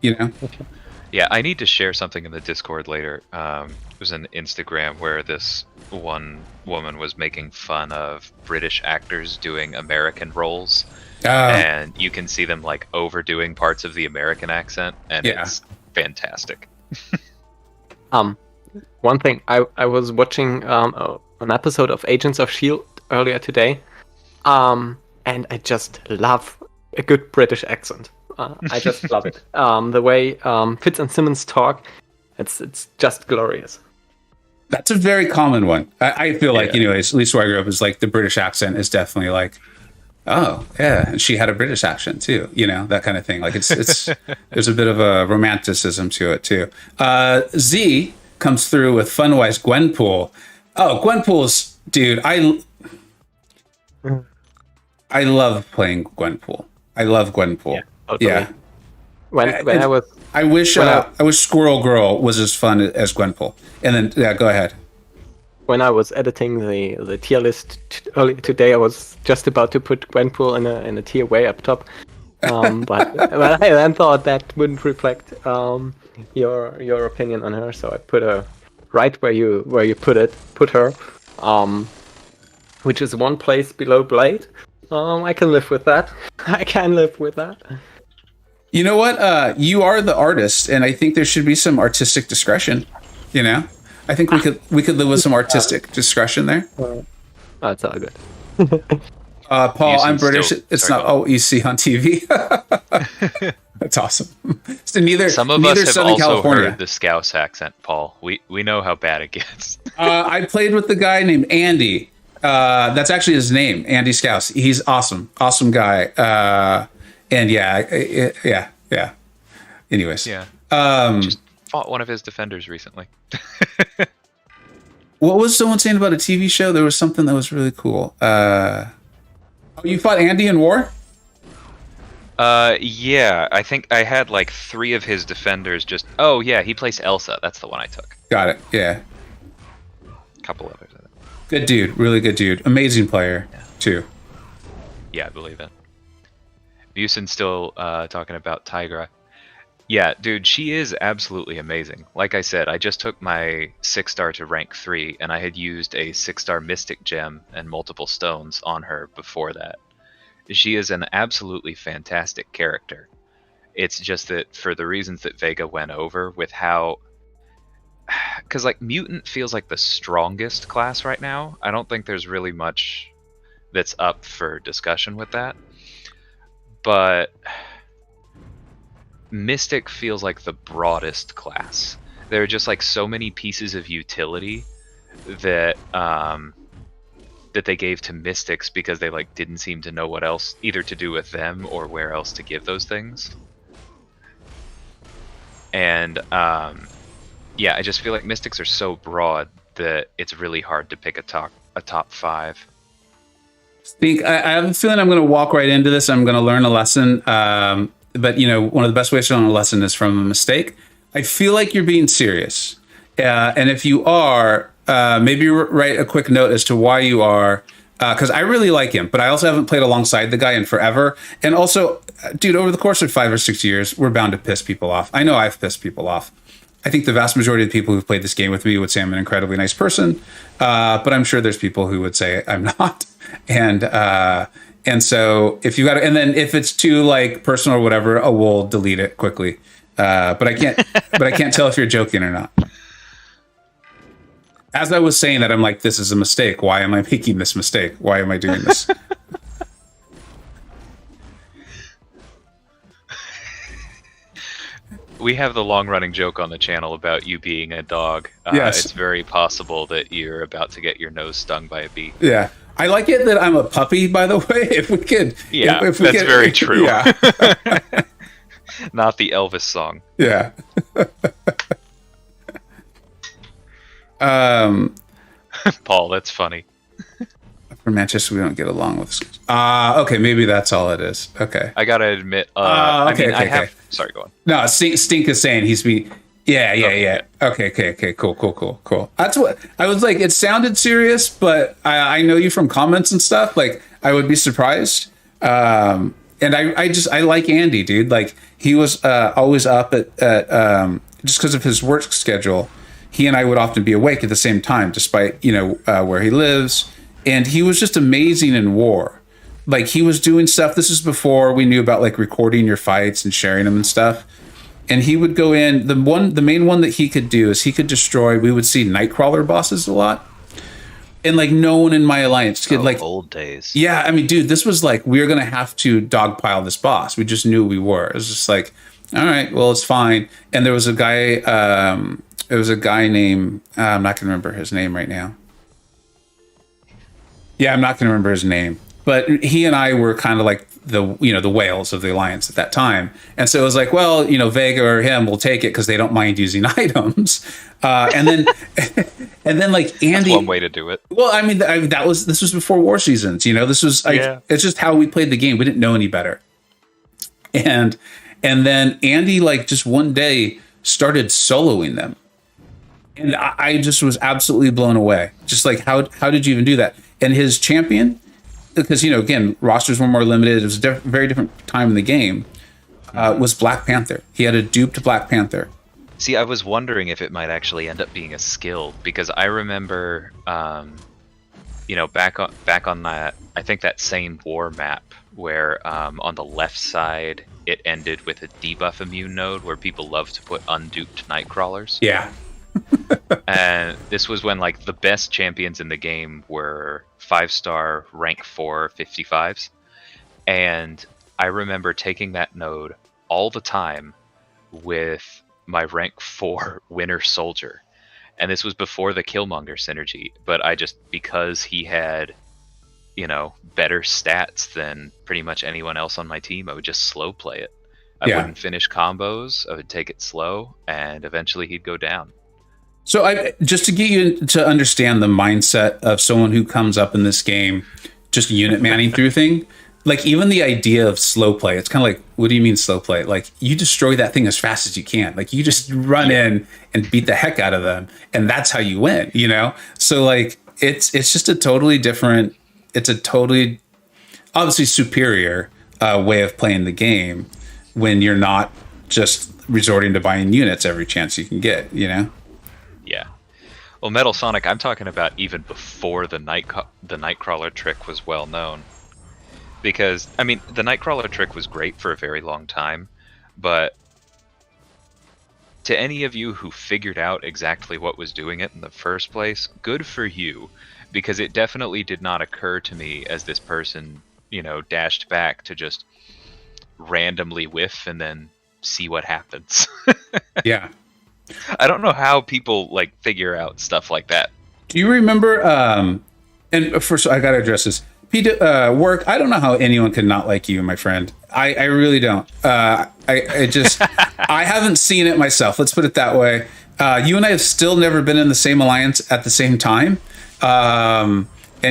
Yeah, I need to share something in the Discord later. It was an Instagram where this one woman was making fun of British actors doing American roles. And you can see them like overdoing parts of the American accent, and it's fantastic. One thing, I was watching an episode of Agents of S.H.I.E.L.D. earlier today, and I just love a good British accent. I just love it. The way Fitz and Simmons talk, it's just glorious. That's a very common one. I feel like, anyways, at least where I grew up, is like the British accent is definitely like, oh, yeah, and she had a British accent too, that kind of thing. Like it's there's a bit of a romanticism to it too. Z comes through with Funwise Gwenpool. Oh, Gwenpool's, dude, I love playing Gwenpool. I love Gwenpool. Yeah. Totally. Yeah. I wish Squirrel Girl was as fun as Gwenpool. And then go ahead. When I was editing the tier list earlier today, I was just about to put Gwenpool in a tier way up top, But I then thought that wouldn't reflect your opinion on her, so I put her right where you put her, which is one place below Blade. I can live with that. I can live with that. You know what? You are the artist, and I think there should be some artistic discretion. You know, I think we could live with some artistic discretion there. That's all good. Paul, I'm British. Still, it's not what you see on TV. That's awesome. So Some of us have Southern also California. heard the Scouse accent, Paul. We know how bad it gets. I played with the guy named Andy. That's actually his name, Andy Scouse. He's awesome guy. And yeah. Anyways, Yeah. Just fought one of his defenders recently. what was someone saying about a TV show? There was something that was really cool. You fought Andy in war? Yeah, I think I had like 3 of his defenders just... Oh, yeah, he plays Elsa. That's the one I took. Got it, yeah. A couple others. I think. Good dude, really good dude. Amazing player, too. Yeah, I believe it. Buson's still talking about Tigra. Yeah, dude, she is absolutely amazing. Like I said, I just took my 6-star to rank 3, and I had used a 6-star Mystic Gem and multiple stones on her before that. She is an absolutely fantastic character. It's just that for the reasons that Vega went over with how... Because, like, Mutant feels like the strongest class right now. I don't think there's really much that's up for discussion with that. But... Mystic feels like the broadest class. There are just like so many pieces of utility that that they gave to Mystics because they like didn't seem to know what else either to do with them or where else to give those things. And yeah, I just feel like Mystics are so broad that it's really hard to pick a top 5. I have a feeling I'm going to walk right into this. I'm going to learn a lesson. But, you know, one of the best ways to learn a lesson is from a mistake. I feel like you're being serious. And if you are, maybe write a quick note as to why you are. Because I really like him, but I also haven't played alongside the guy in forever. And also, dude, over the course of 5 or 6 years, we're bound to piss people off. I know I've pissed people off. I think the vast majority of the people who've played this game with me would say I'm an incredibly nice person. But I'm sure there's people who would say I'm not. And so if you got to, and then if it's too like personal or whatever, we'll delete it quickly. But I can't tell if you're joking or not. As I was saying that, I'm like, this is a mistake. Why am I making this mistake? Why am I doing this? We have the long-running joke on the channel about you being a dog. Yes. It's very possible that you're about to get your nose stung by a bee. Yeah. I like it that I'm a puppy, by the way. If we could. Yeah, if we that's could, very true. Yeah. Not the Elvis song. Yeah. Paul, that's funny. For Manchester, we don't get along with. Okay, maybe that's all it is. Okay. I gotta admit, okay. Sorry, go on. No, Stink is saying he's being. Yeah. Okay. Cool. That's what I was like. It sounded serious, but I know you from comments and stuff. Like, I would be surprised. And I like Andy, dude. Like, he was always up at just because of his work schedule. He and I would often be awake at the same time, despite where he lives. And he was just amazing in war. Like, he was doing stuff. This is before we knew about like recording your fights and sharing them and stuff. And he would go in. The main one that he could do is he could destroy. We would see Nightcrawler bosses a lot, and like no one in my alliance could like old days. Yeah, I mean, dude, this was like we were gonna have to dogpile this boss. We just knew we were. It was just like, all right, well, it's fine. And there was a guy. It was a guy named I'm not gonna remember his name right now. Yeah, I'm not gonna remember his name. But he and I were kind of like the whales of the alliance at that time, and so it was like, well, Vega or him will take it because they don't mind using items, and then like Andy. That's one way to do it. Well, I mean, this was before War Seasons. This was like It's just how we played the game. We didn't know any better, and then Andy like just one day started soloing them, and I just was absolutely blown away. Just like how did you even do that? And his champion because, again, rosters were more limited. It was a very different time in the game. Was Black Panther. He had a duped Black Panther. See, I was wondering if it might actually end up being a skill, because I remember, back on that, I think that same war map where on the left side it ended with a debuff immune node where people love to put unduped Nightcrawlers. Yeah. And this was when like the best champions in the game were 5-star rank 4 55s. And I remember taking that node all the time with my rank 4 Winter Soldier. And this was before the Killmonger synergy, but because he had, better stats than pretty much anyone else on my team, I would just slow play it. I wouldn't finish combos, I would take it slow, and eventually he'd go down. So just to get you to understand the mindset of someone who comes up in this game, just unit manning through thing, like even the idea of slow play, it's kind of like, what do you mean slow play? Like you destroy that thing as fast as you can. Like you just run in and beat the heck out of them. And that's how you win, So like, it's just a totally different, it's a totally obviously superior way of playing the game when you're not just resorting to buying units every chance you can get, Yeah. Well, Metal Sonic, I'm talking about even before the Nightcrawler trick was well known. Because, I mean, the Nightcrawler trick was great for a very long time, but to any of you who figured out exactly what was doing it in the first place, good for you, because it definitely did not occur to me as this person, dashed back to just randomly whiff and then see what happens. Yeah. I don't know how people like figure out stuff like that. Do you remember, and first I got to address this, work, I don't know how anyone could not like you, my friend. I really don't. I just, I haven't seen it myself. Let's put it that way. You and I have still never been in the same alliance at the same time. And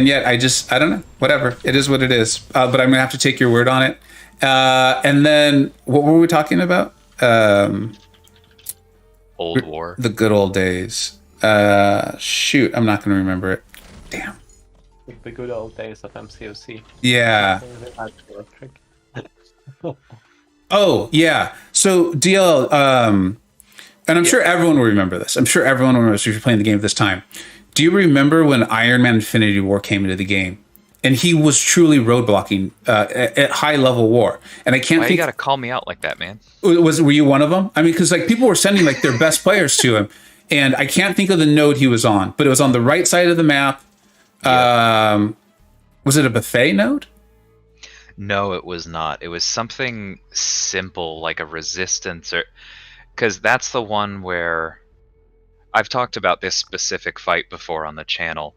yet I don't know, whatever. It is what it is. But I'm going to have to take your word on it. And then what were we talking about? Old War. The good old days. Shoot, I'm not going to remember it. Damn. The good old days of MCOC. Yeah. Oh, yeah. So DL, and I'm sure everyone will remember this. I'm sure everyone will remember this if you're playing the game at this time. Do you remember when Iron Man Infinity War came into the game? And he was truly roadblocking at high level war. And I can't Why think. You gotta call me out like that, man? Were you one of them? I mean, because like people were sending like their best players to him, and I can't think of the node he was on, but it was on the right side of the map. Yeah. Was it a buffet node? No, it was not. It was something simple like a resistance, or because that's the one where I've talked about this specific fight before on the channel.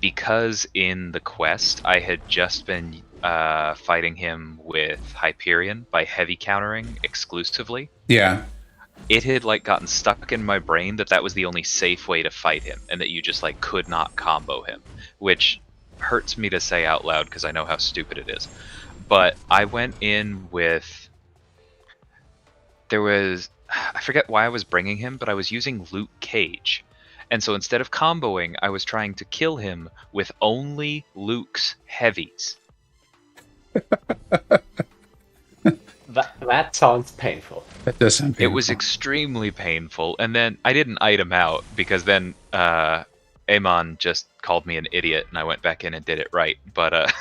Because in the quest I had just been fighting him with Hyperion by heavy countering exclusively. Yeah. It had like gotten stuck in my brain that was the only safe way to fight him, and that you just like could not combo him, which hurts me to say out loud because I know how stupid it is. But I went in with, I forget why I was bringing him, but I was using Luke Cage. And so instead of comboing, I was trying to kill him with only Luke's heavies. That sounds painful. That does sound painful. It was extremely painful. And then I didn't item out because then Amon just called me an idiot and I went back in and did it right. But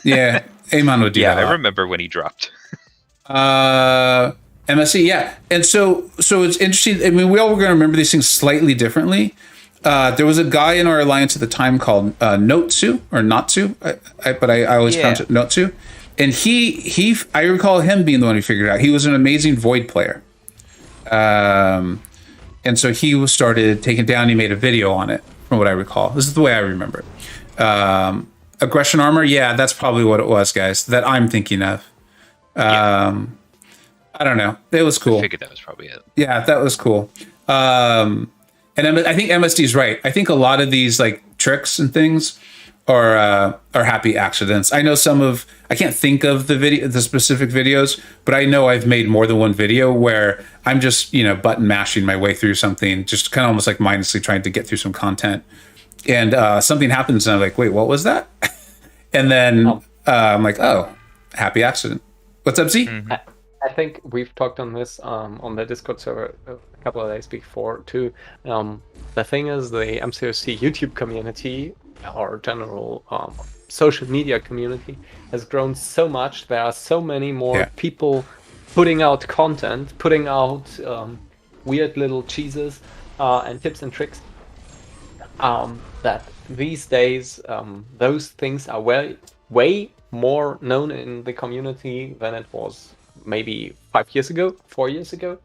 yeah, Amon would do that. Yeah, I remember when he dropped. MSC, yeah. And so it's interesting. I mean, we all were going to remember these things slightly differently. There was a guy in our alliance at the time called Notsu or Natsu, but I always pronounce it Notsu. And I recall him being the one who figured it out. He was an amazing Void player. And so he started taking down, he made a video on it, from what I recall. This is the way I remember it. Aggression armor, yeah, that's probably what it was, guys, that I'm thinking of. I don't know. It was cool. I figured that was probably it. Yeah, that was cool. And I think MSD is right. I think a lot of these like tricks and things are happy accidents. I know I can't think of the specific videos, but I know I've made more than one video where I'm just, button mashing my way through something, just kind of almost like mindlessly trying to get through some content. and something happens, and I'm like, wait, what was that? And then I'm like, oh, happy accident. What's up, Z? Mhm. I think we've talked on this on the Discord server a couple of days before too. The thing is, the MCOC YouTube community or general social media community has grown so much. There are so many more people putting out content, putting out weird little cheeses and tips and tricks. That these days those things are way more known in the community than it was maybe 5 years ago, 4 years ago.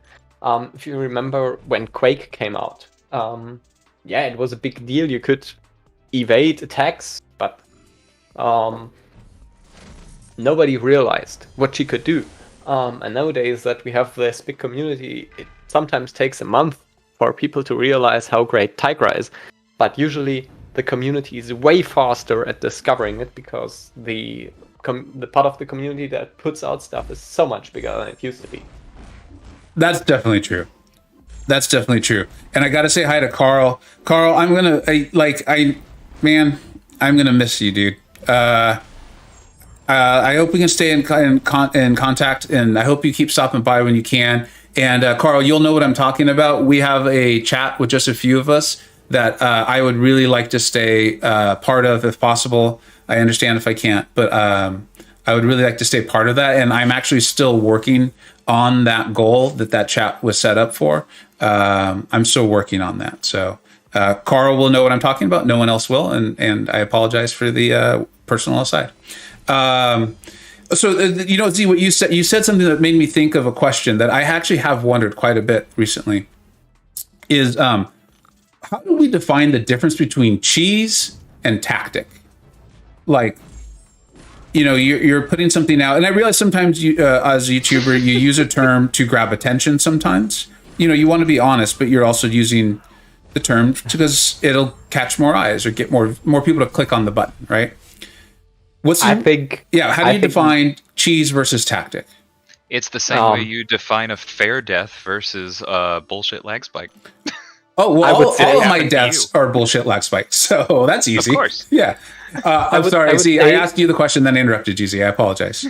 If you remember when Quake came out, it was a big deal. You could evade attacks, but nobody realized what she could do. And nowadays that we have this big community, it sometimes takes a month for people to realize how great Tigra is. But usually the community is way faster at discovering it because the part of the community that puts out stuff is so much bigger than it used to be. That's definitely true. That's definitely true. And I got to say hi to Carl. Carl, I'm gonna miss you, dude. I hope we can stay in contact, and I hope you keep stopping by when you can. And Carl, you'll know what I'm talking about. We have a chat with just a few of us that I would really like to stay part of if possible. I understand if I can't, but I would really like to stay part of that. And I'm actually still working on that goal that chat was set up for. I'm still working on that. So Carl will know what I'm talking about. No one else will. And I apologize for the personal aside. So Z, what you said something that made me think of a question that I actually have wondered quite a bit recently is, how do we define the difference between cheese and tactic? Like, you're putting something out, and I realize sometimes you, as a YouTuber, you use a term to grab attention. Sometimes, you want to be honest, but you're also using the term because it'll catch more eyes or get more people to click on the button, right? How do you define cheese versus tactic? It's the same way you define a fair death versus a bullshit lag spike. Oh, well, all of my deaths are bullshit lag spikes, so that's easy. Of course. Yeah. I'm sorry. I asked you the question, then I interrupted you, Z. I apologize.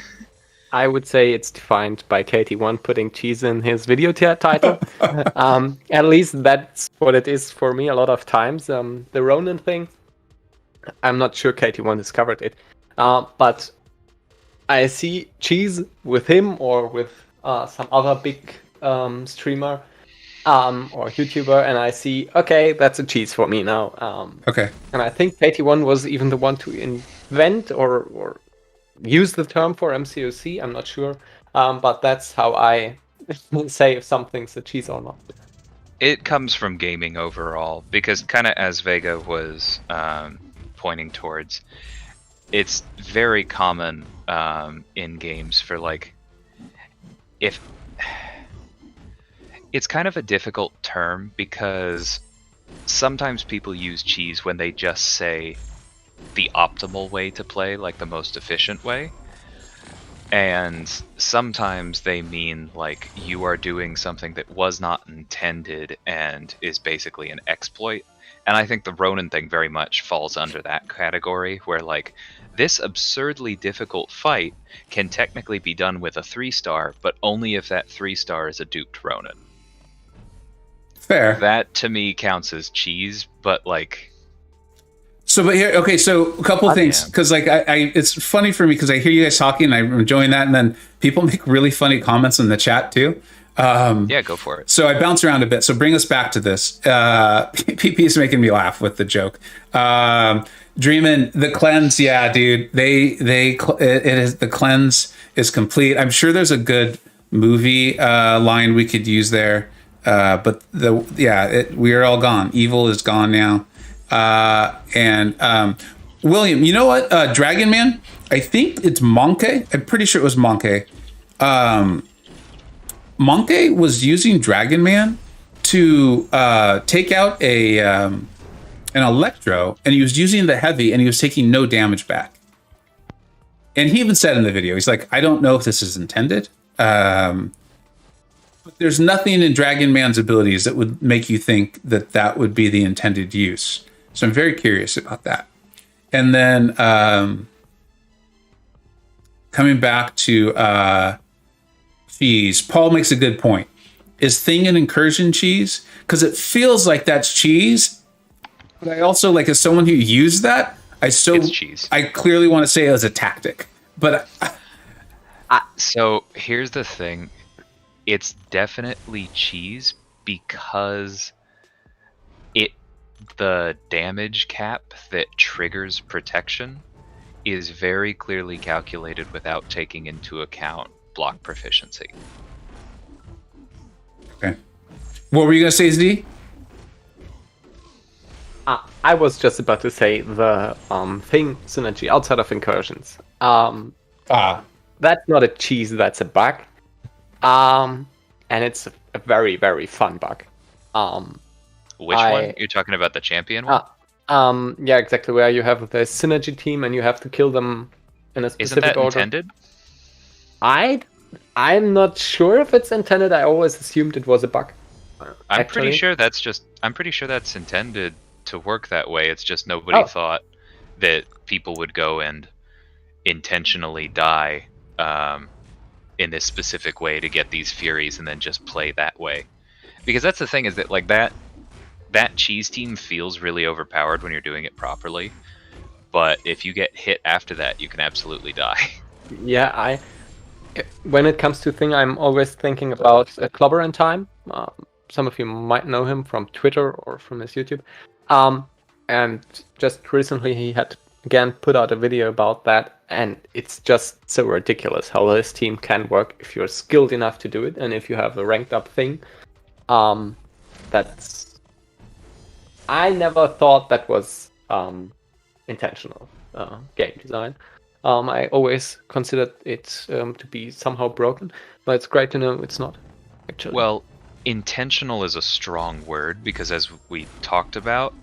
I would say it's defined by KT1 putting cheese in his video title. At least that's what it is for me a lot of times. The Ronin thing, I'm not sure KT1 discovered it. But I see cheese with him or with some other big streamer or YouTuber, and I see, okay, that's a cheese for me now. Okay. And I think KT1 was even the one to invent or use the term for MCOC. I'm not sure, but that's how I say if something's a cheese or not. It comes from gaming overall, because kind of as Vega was pointing towards, it's very common in games for it's kind of a difficult term because sometimes people use cheese when they just say the optimal way to play, like the most efficient way. And sometimes they mean like you are doing something that was not intended and is basically an exploit. And I think the Ronin thing very much falls under that category, where like this absurdly difficult fight can technically be done with a 3-star, but only if that 3-star is a duped Ronin. Fair. That to me counts as cheese, but like. So, but here, okay. So a couple of things, because like it's funny for me because I hear you guys talking and I'm enjoying that, and then people make really funny comments in the chat too. Yeah, go for it. So I bounce around a bit. So bring us back to this. PP is making me laugh with the joke. Dreamin', the cleanse, yeah, dude. It is, the cleanse is complete. I'm sure there's a good movie line we could use there. But we are all gone. Evil is gone now. And William, you know what? Dragon Man, I think it's Monkey. I'm pretty sure it was Monkey. Monkey was using Dragon Man to take out an Electro, and he was using the heavy, and he was taking no damage back. And he even said in the video, he's like, I don't know if this is intended. But there's nothing in Dragon Man's abilities that would make you think that would be the intended use. So I'm very curious about that. And then coming back to cheese, Paul makes a good point. Is Thing an incursion cheese? Because it feels like that's cheese, but I also, like, as someone who used that, It's cheese. I clearly want to say it as a tactic. But So here's the thing. It's definitely cheese because the damage cap that triggers protection is very clearly calculated without taking into account block proficiency. okay, what were you gonna say, Z? I was just about to say the Thing synergy outside of incursions. That's not a cheese, that's a bug. And it's a very, very fun bug. Which one? You're talking about the champion one? Yeah, exactly. Where you have the synergy team and you have to kill them in a Isn't specific that order. intended? I'm not sure if it's intended. I always assumed it was a bug. I'm pretty sure that's intended to work that way. It's just nobody thought that people would go and intentionally die in this specific way to get these furies and then just play that way. Because that's the thing, is that like that cheese team feels really overpowered when you're doing it properly, but if you get hit after that, you can absolutely die. Yeah, when it comes to Thing, I'm always thinking about Clobber in Time. Some of you might know him from Twitter or from his YouTube. And just recently he had again put out a video about that, and it's just so ridiculous how his team can work if you're skilled enough to do it, and if you have a ranked up Thing. That's... I never thought that was intentional game design. I always considered it to be somehow broken, but it's great to know it's not, actually. Well, intentional is a strong word, because as we talked about,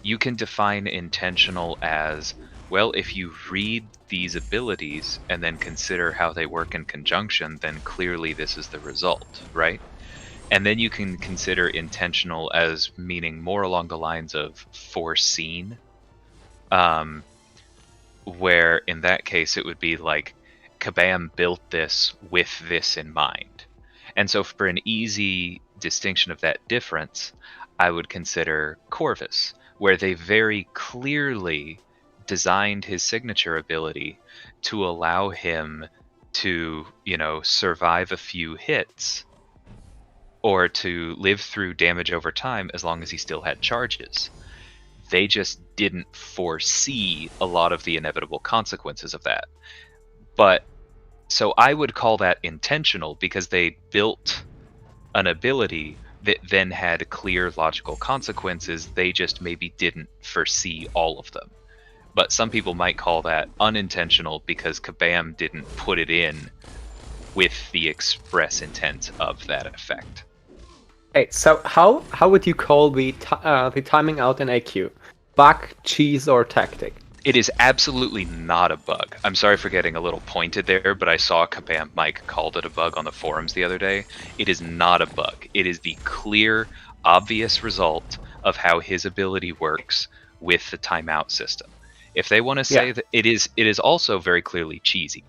you can define intentional as, well, if you read these abilities and then consider how they work in conjunction, then clearly this is the result, right? And then you can consider intentional as meaning more along the lines of foreseen, where in that case it would be like Kabam built this with this in mind. And so for an easy distinction of that difference, I would consider Corvus, where they very clearly designed his signature ability to allow him to, survive a few hits or to live through damage over time as long as he still had charges. They just didn't foresee a lot of the inevitable consequences of that. But so I would call that intentional, because they built an ability that then had clear logical consequences. They just maybe didn't foresee all of them. But some people might call that unintentional because Kabam didn't put it in with the express intent of that effect. Hey, so how would you call the timing out in AQ? Bug, cheese, or tactic? It is absolutely not a bug. I'm sorry for getting a little pointed there, but I saw Kabam Mike called it a bug on the forums the other day. It is not a bug. It is the clear, obvious result of how his ability works with the timeout system. If they want to say that it is also very clearly cheesy.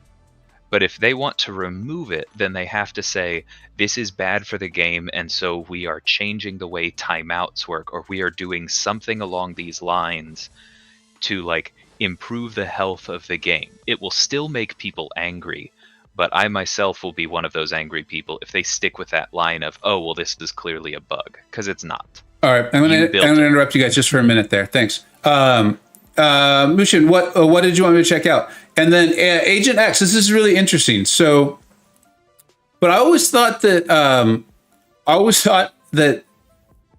But if they want to remove it, then they have to say, this is bad for the game, and so we are changing the way timeouts work, or we are doing something along these lines to improve the health of the game. It will still make people angry, but I myself will be one of those angry people if they stick with that line of, oh, well, this is clearly a bug, because it's not. All right, I'm going to interrupt you guys just for a minute there. Thanks. Mushin, what did you want me to check out? And then Agent X, this is really interesting. So, but I always thought that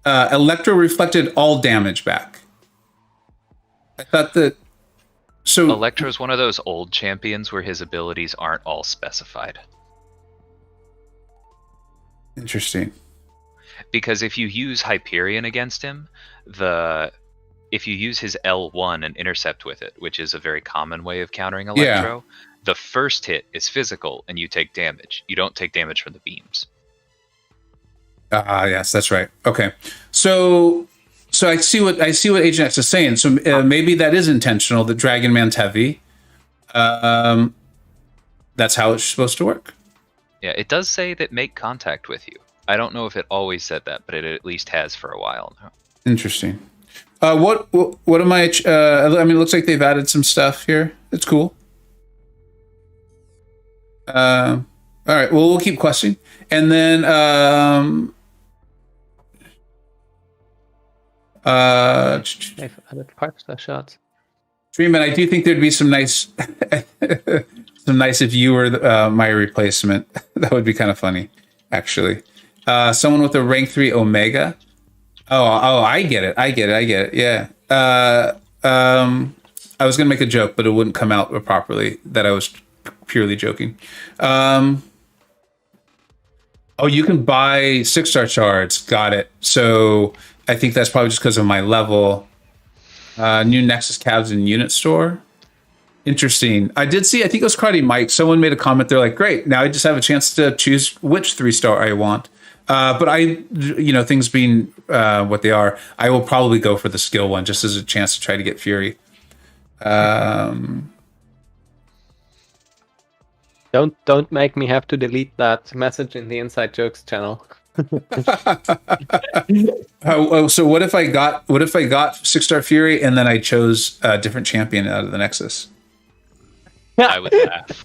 Electro reflected all damage back. I thought that. So Electro is one of those old champions where his abilities aren't all specified. Interesting. Because if you use Hyperion against him, if you use his L1 and intercept with it, which is a very common way of countering Electro, the first hit is physical and you take damage. You don't take damage from the beams. Yes, that's right. Okay. So So I see what Agent X is saying. So maybe that is intentional. That Dragon Man's heavy. That's how it's supposed to work. Yeah, it does say that make contact with you. I don't know if it always said that, but it at least has for a while now. Interesting. What am I? I mean, it looks like they've added some stuff here. It's cool. All right. Well, we'll keep questing, and then They've added 5-star shots. Freeman, I do think there'd be some nice, if you were my replacement. That would be kind of funny, actually. Someone with a rank 3 Omega. Oh, I get it. Yeah. I was gonna make a joke, but it wouldn't come out properly. That I was purely joking. Oh, you can buy 6-star shards. Got it. So I think that's probably just because of my level. New Nexus cabs in unit store. Interesting. I did see, I think it was Karate Mike. Someone made a comment. They're like, great. Now I just have a chance to choose which 3-star I want. But things being what they are, I will probably go for the skill one just as a chance to try to get Fury. Don't make me have to delete that message in the Inside Jokes channel. So what if I got 6-star Fury and then I chose a different champion out of the Nexus? I would laugh.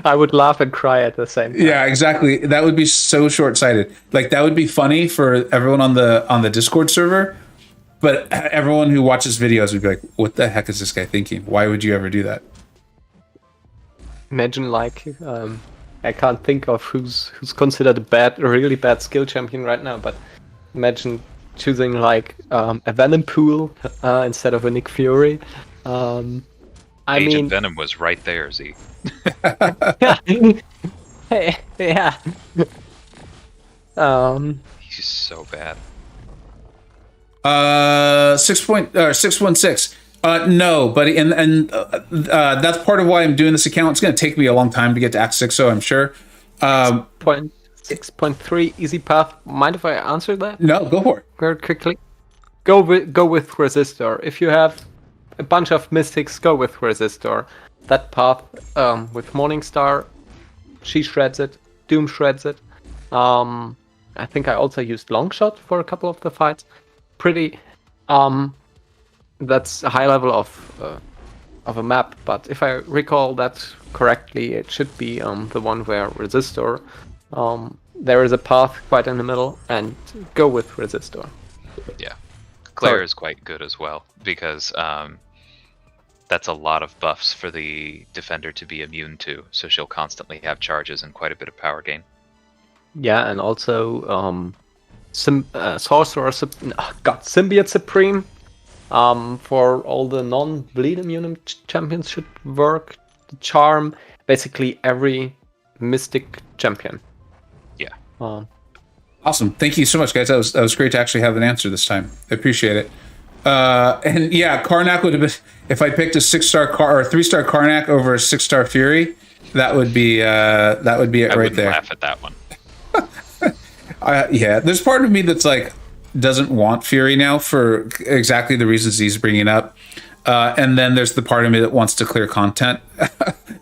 I would laugh and cry at the same time. Yeah, exactly. That would be so short-sighted. Like that would be funny for everyone on the Discord server, but everyone who watches videos would be like, "What the heck is this guy thinking? Why would you ever do that?" Imagine I can't think of who's considered a really bad skill champion right now, but imagine choosing a Venom Pool instead of a Nick Fury. Agent Venom was right there, Z. Yeah. He's so bad. 616. No, buddy, and that's part of why I'm doing this account. It's going to take me a long time to get to Act 6, so I'm sure. 6.3 easy path. Mind if I answer that? No, go for it. Very quickly. Go with Resistor. If you have a bunch of Mystics, go with Resistor. That path with Morningstar, she shreds it. Doom shreds it. I think I also used Longshot for a couple of the fights. Pretty. That's a high level of a map, but if I recall that correctly, it should be the one where Resistor. There is a path quite in the middle, and go with Resistor. Yeah, Claire is quite good as well because that's a lot of buffs for the defender to be immune to, so she'll constantly have charges and quite a bit of power gain. Yeah, and also Sorcerer, Symbiote Supreme. For all the non-bleed immune champions should work. The Charm, basically every Mystic champion. Yeah. Awesome. Thank you so much, guys. That was great to actually have an answer this time. I appreciate it. And yeah, Karnak would have been, if I picked a 6-star or a 3-star Karnak over a 6-star Fury, that would be it right there. I laugh at that one. Yeah, there's part of me that's like doesn't want Fury now for exactly the reasons he's bringing up, and then there's the part of me that wants to clear content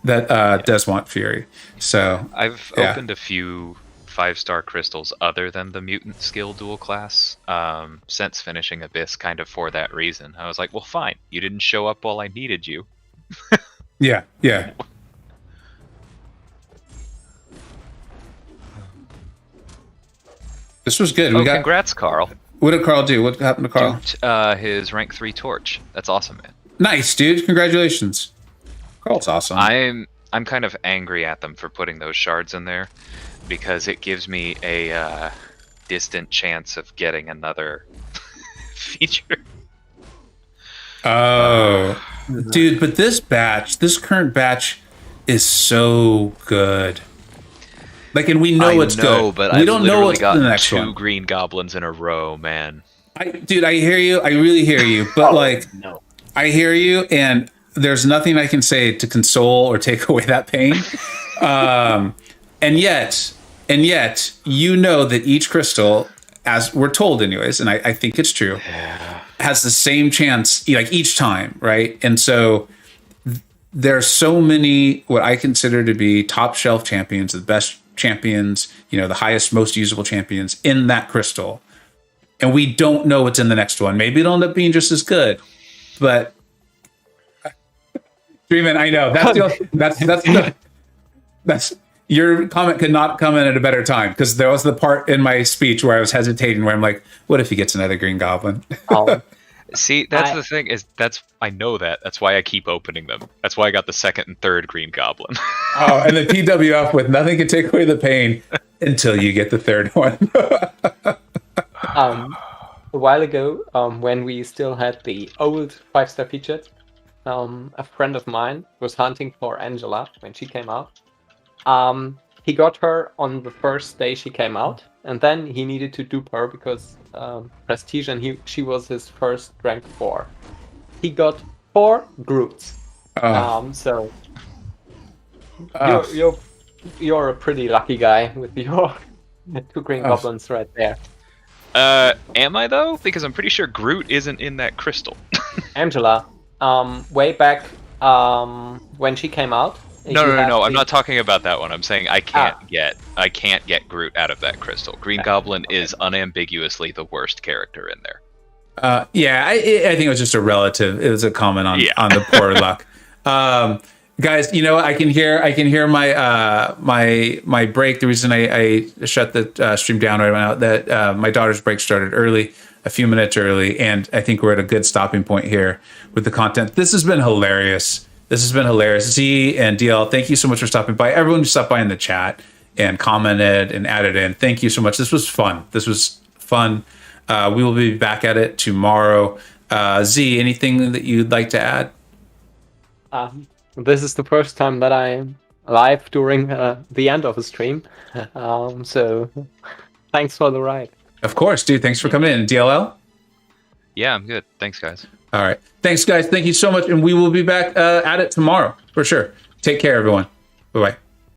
that does want Fury. So I've opened a few 5-star crystals other than the mutant skill dual class since finishing Abyss, kind of for that reason. I was like, well, fine, you didn't show up while I needed you. Yeah. This was good. Congrats, Carl. What did Carl do? What happened to Carl? His rank 3 torch. That's awesome, man. Nice, dude. Congratulations. Carl's awesome. I'm kind of angry at them for putting those shards in there because it gives me a distant chance of getting another feature. Oh, dude, but this current batch is so good. Like, and we know it's good. But we don't know what's the next 2 one. green goblins in a row, man. Dude, I hear you. I really hear you. But no. I hear you, and there's nothing I can say to console or take away that pain. And yet, you know that each crystal as we're told anyways, and I think it's true, has the same chance like each time, right? And so there's so many what I consider to be top shelf champions, the best champions, the highest, most usable champions in that crystal. And we don't know what's in the next one. Maybe it'll end up being just as good. But Dreamin', I know that's your comment could not come in at a better time, because there was the part in my speech where I was hesitating, where I'm like, what if he gets another Green Goblin? See, that's the thing, I know that. That's why I keep opening them. That's why I got the second and third Green Goblin. Oh, and the PWF with nothing can take away the pain until you get the third one. A while ago, when we still had the old 5-star feature, a friend of mine was hunting for Angela when she came out. He got her on the first day she came out, and then he needed to dupe her because Prestige, and she was his first rank 4. He got 4 Groots. So you're a pretty lucky guy with your 2 Green Goblins right there. Am I though? Because I'm pretty sure Groot isn't in that crystal. Angela, way back when she came out. No. I'm not talking about that one. I'm saying I can't get Groot out of that crystal. Green Goblin is unambiguously the worst character in there. I think it was just a relative. It was a comment on the poor luck. Guys, I can hear my break. The reason I shut the stream down right now, that my daughter's break started early, a few minutes early, and I think we're at a good stopping point here with the content. This has been hilarious. Z and DL, thank you so much for stopping by. Everyone who stopped by in the chat and commented and added in, thank you so much. This was fun. We will be back at it tomorrow. Z, anything that you'd like to add? This is the first time that I'm live during the end of a stream. So thanks for the ride. Of course, dude. Thanks for coming in. DLL? Yeah, I'm good. Thanks, guys. All right. Thanks, guys. Thank you so much. And we will be back at it tomorrow for sure. Take care, everyone. Bye-bye.